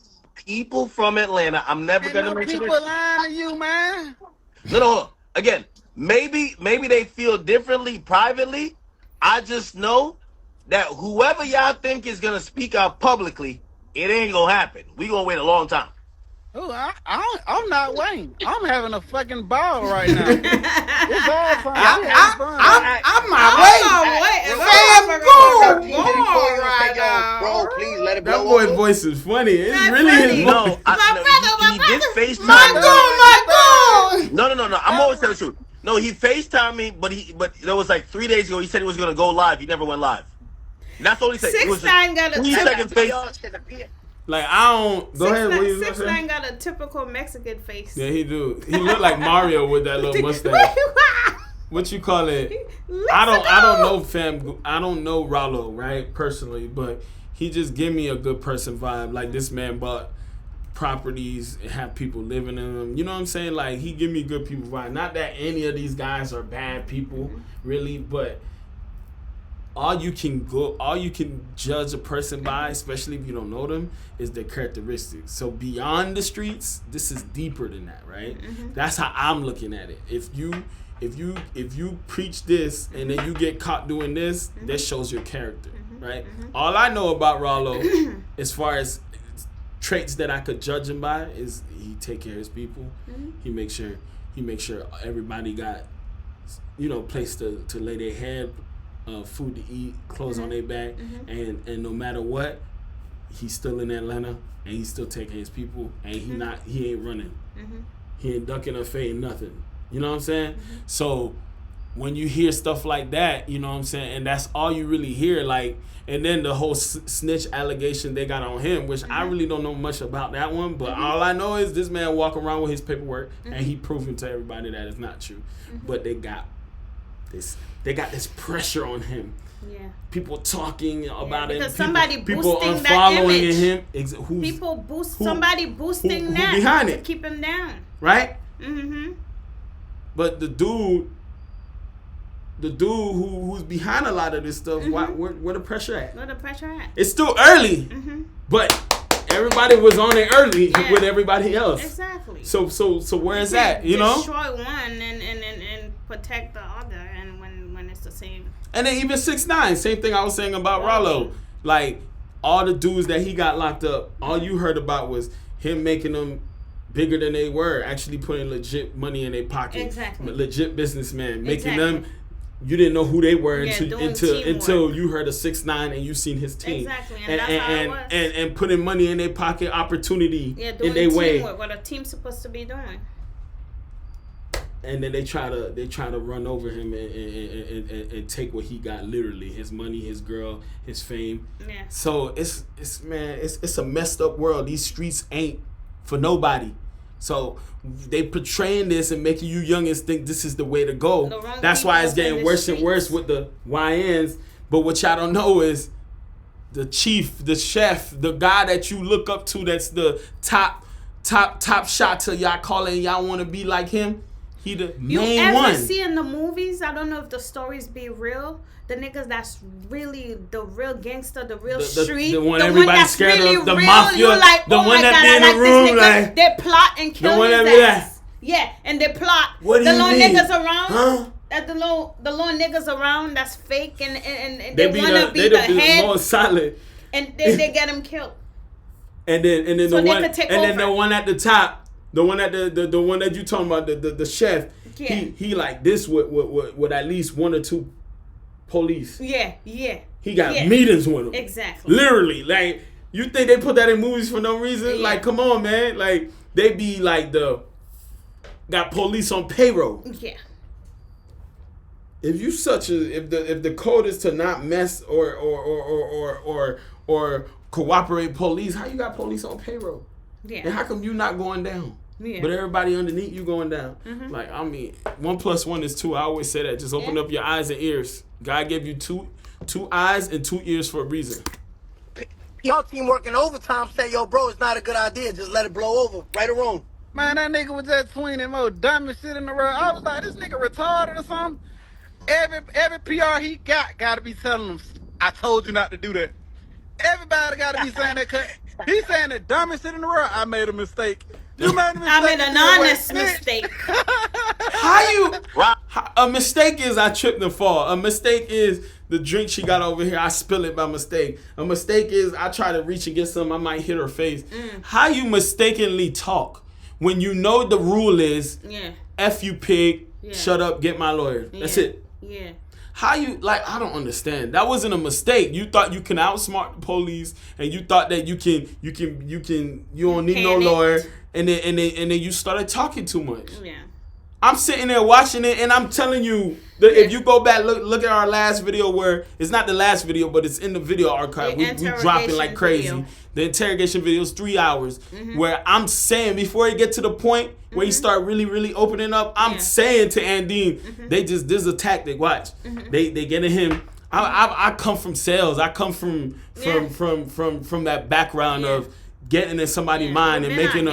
people from Atlanta. I'm never gonna mention people lying to you, man. No. Again, maybe they feel differently privately. I just know that whoever y'all think is gonna speak out publicly, it ain't gonna happen. We gonna wait a long time. Oh, I'm not waiting. I'm having a fucking ball right now. It's all fun. I'm not waiting. Bro, please let it blow. That boy voice is funny. It's Not really funny. his No, voice. he did FaceTime. My God. No. I'm always telling the truth. No, he FaceTimed me, but there was like 3 days ago. He said he was gonna go live. He never went live. And that's all he said. 6ix9ine got a 3-second face. Like I don't. Go ahead. What you gonna say? 6ix9ine got a typical Mexican face. Yeah, he do. He look like Mario with that little mustache. What you call it? I don't know, fam. I don't know Ralo, right, personally, but he just give me a good person vibe. Like this man bought properties and have people living in them. You know what I'm saying? Like he give me good people vibe. Not that any of these guys are bad people, really, but all you can judge a person by, especially if you don't know them, is their characteristics. So beyond the streets, this is deeper than that, right? Mm-hmm. That's how I'm looking at it. If you preach this and then you get caught doing this, that shows your character, right? All I know about Ralo, as far as traits that I could judge him by, is he take care of his people. He make sure everybody got, place to lay their head, food to eat, clothes on their back, and no matter what, he's still in Atlanta and he's still taking his people, and he ain't running, he ain't ducking or fading nothing. You know what I'm saying? So when you hear stuff like that, you know what I'm saying, and that's all you really hear, like, and then the whole snitch allegation they got on him, which I really don't know much about that one, but all I know is this man walk around with his paperwork and he proving to everybody that it's not true. But they got this pressure on him. Yeah. People talking about it. Somebody people boosting unfollowing that image. Him. Somebody boosting that behind to it. keep him down. Right? Mm-hmm. But the dude who's behind a lot of this stuff, where the pressure at? Where the pressure at? It's still early, but everybody was on it early with everybody else. Exactly. So where is that? You know? Destroy one and protect the other, and when it's the same. And then even 6ix9ine, same thing I was saying about Ralo. Like all the dudes that he got locked up, all you heard about was him making them bigger than they were, actually putting legit money in their pocket. Exactly. Legit businessman, making them. You didn't know who they were until you heard of 6ix9ine and you seen his team. Exactly, and that's how it was. And putting money in their pocket, opportunity in their way. What a team's supposed to be doing. And then they try to run over him and take what he got, literally his money, his girl, his fame. Yeah. So it's a messed up world. These streets ain't for nobody. So they portraying this and making you youngins think this is the way to go. That's why it's getting worse and worse with the YNs. But what y'all don't know is the chief, the chef, the guy that you look up to, that's the top shot to y'all calling y'all want to be like him. He the You main ever one. see in the movies? I don't know if the stories be real. The niggas that's really the real gangster, the real street, the one the everybody's one that's scared really of, the real, mafia, you like, the oh one my that God, be in I the like room, this nigga. like They plot and kill the one his that be ass. Yeah, and they plot. What do the you little mean? niggas around. Huh? That the little niggas around that's fake and They wanna be they the be head more solid. and they get him killed. And then So the they one could take then the over. one at the top, the one at the one that you talking about, the chef. Yeah. He like this with at least one or two police. Yeah. He got meetings with them. Exactly. Literally, like you think they put that in movies for no reason? Yeah. Like, come on, man. Like they be like got police on payroll. Yeah. If you if the code is to not mess or cooperate police, how you got police on payroll? Yeah. And how come you not going down? Yeah. But everybody underneath you going down. Mm-hmm. Like, I mean, 1 + 1 is 2. I always say that. Just open up your eyes and ears. God gave you two eyes and 2 ears for a reason. Y'all team working overtime say, yo, bro, it's not a good idea. Just let it blow over. Right or wrong? Man, that nigga was just swinging most dumbest shit in the world. I was like, this nigga retarded or something. Every PR he gotta be telling him, I told you not to do that. Everybody gotta be saying that. Cause he's saying the dumbest shit in the world. I made a mistake. You made a mistake. I made an honest mistake. A mistake is I tripped and fall. A mistake is the drink she got over here, I spill it by mistake. A mistake is I try to reach and get some, I might hit her face. How you mistakenly talk when you know the rule is F you pig, shut up, get my lawyer. That's it. Yeah. How you, like, I don't understand. That wasn't a mistake. You thought you can outsmart the police and you thought that you don't need no lawyer, and then you started talking too much. Yeah. I'm sitting there watching it, and I'm telling you that if you go back, look at our last video, where it's not the last video, but it's in the video archive. We dropping like crazy. Video. The interrogation video is 3 hours, where I'm saying before you get to the point where you start really, really opening up, I'm saying to Andine, this is a tactic. Watch, they getting him. I come from sales. I come from that background of getting in somebody's mind and making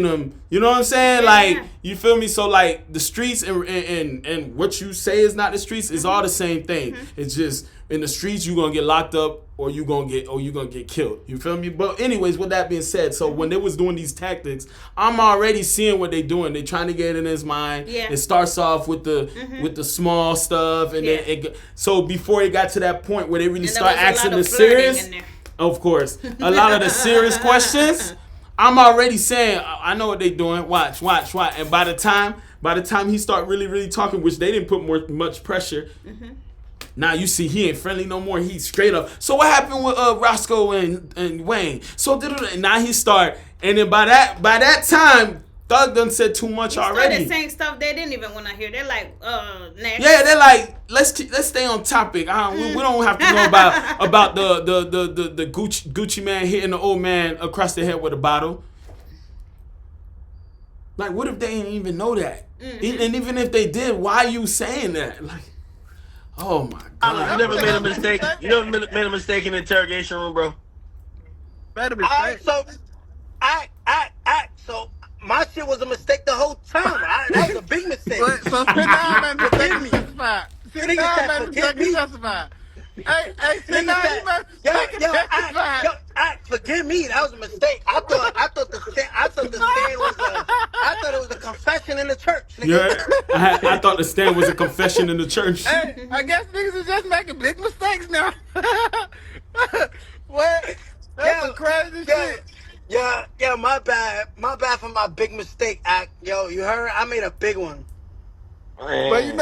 them, you know what I'm saying? Like, you feel me? So like the streets and what you say is not the streets is all the same thing. It's just in the streets you gonna get locked up or you gonna get killed. You feel me? But anyways, with that being said, so when they was doing these tactics, I'm already seeing what they doing. They trying to get in his mind. Yeah. It starts off with the small stuff, and then so before it got to that point where they really start asking the serious, of course, a lot of the serious questions. I'm already saying, I know what they doing. Watch. And by the time he start really, really talking, which they didn't put much pressure. Now you see he ain't friendly no more. He's straight up. So what happened with Roscoe and Wayne? So now he start, and then by that time, Thug done said too much already. Started saying stuff they didn't even want to hear. They're like, next. Yeah, they're like, let's stay on topic. We don't have to know about the Gucci man hitting the old man across the head with a bottle. Like, what if they didn't even know that? And even if they did, why are you saying that? Like, oh my God! You never made a mistake. You never made a mistake in the interrogation room, bro. Better be safe. So my shit was a mistake the whole time. That was a big mistake. So sit down and forgive me. Sit down and justify. Hey, sit down. Forgive me. That was a mistake. I thought the stand was a confession in the church. Yeah, I thought the stand was a confession in the church. Hey, I guess niggas is just making big mistakes now. What? That's some crazy shit. Yeah, my bad for my big mistake act. Yo, you heard? I made a big one. Man. But you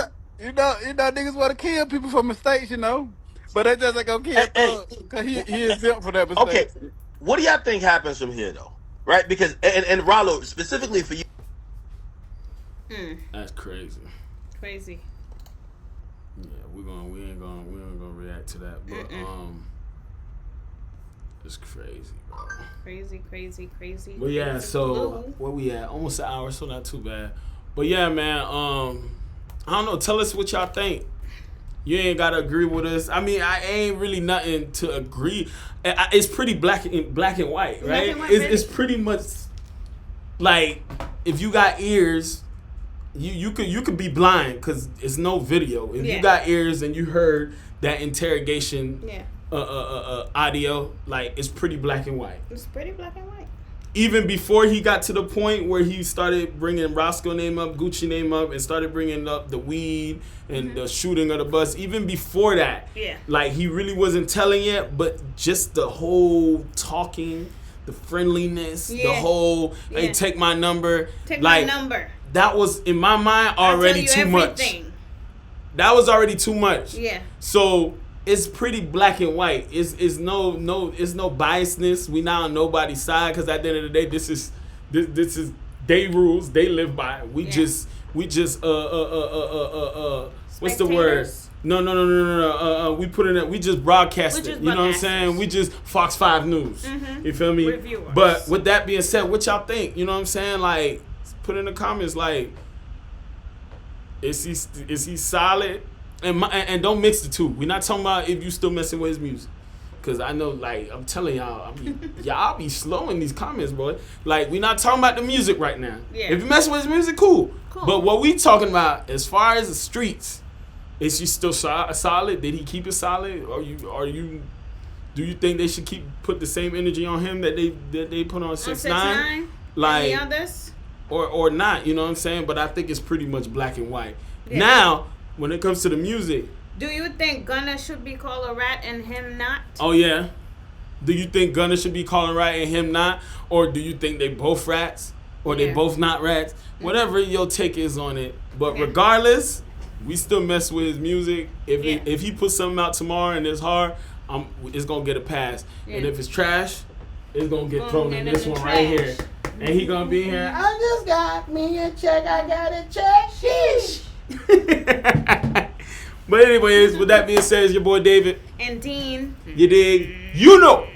know, niggas want to kill people for mistakes, you know. But they just like, okay, because he exempt for that mistake. Okay, what do y'all think happens from here, though? Right? Because, and Ralo, specifically for you. That's crazy. Crazy. Yeah, we ain't gonna react to that, but it's crazy, bro. Crazy. But yeah, so where we at? Almost an hour, so not too bad. But yeah, man, I don't know. Tell us what y'all think. You ain't gotta agree with us. I mean, I ain't really nothing to agree. It's pretty black and white, right? It's pretty much like if you got ears, you could be blind because it's no video. If you got ears and you heard that interrogation audio, like it's pretty black and white. It's pretty black and white. Even before he got to the point where he started bringing Roscoe name up, Gucci name up, and started bringing up the weed and the shooting of the bus, even before that, like he really wasn't telling yet, but just the whole talking, the friendliness, the whole, hey, take my number. Take my number. That was, in my mind, already too much. That was already too much. Yeah. So it's pretty black and white. It's no biasness. We not on nobody's side because at the end of the day, this is they rules they live by. We just what's the word? No. We put it in. We just broadcast it. You know what I'm saying? We just Fox 5 News. You feel me? Reviewers. But with that being said, what y'all think? You know what I'm saying? Like, put in the comments. Like, is he solid? And don't mix the two. We're not talking about if you still messing with his music. Because I know, like, I'm telling y'all, y'all be slow in these comments, boy. Like, we're not talking about the music right now. Yeah. If you messing with his music, cool. But what we talking about, as far as the streets, is he still solid? Did he keep it solid? Do you think they should put the same energy on him that they put on 6ix9ine? Like, and the others? Or not, you know what I'm saying? But I think it's pretty much black and white. Yeah. Now, when it comes to the music, do you think Gunna should be called a rat and him not? Oh yeah. Do you think Gunna should be called a rat and him not? Or do you think they both rats? Or they both not rats? Whatever your take is on it. But regardless, we still mess with his music. If he puts something out tomorrow and it's hard, it's gonna get a pass. Yeah. And if it's trash, it's gonna get thrown in this one right here. And he gonna be here. I just got me a check. I got a check. Sheesh. But anyways, with that being said, it's your boy David and Dean. You dig? You know.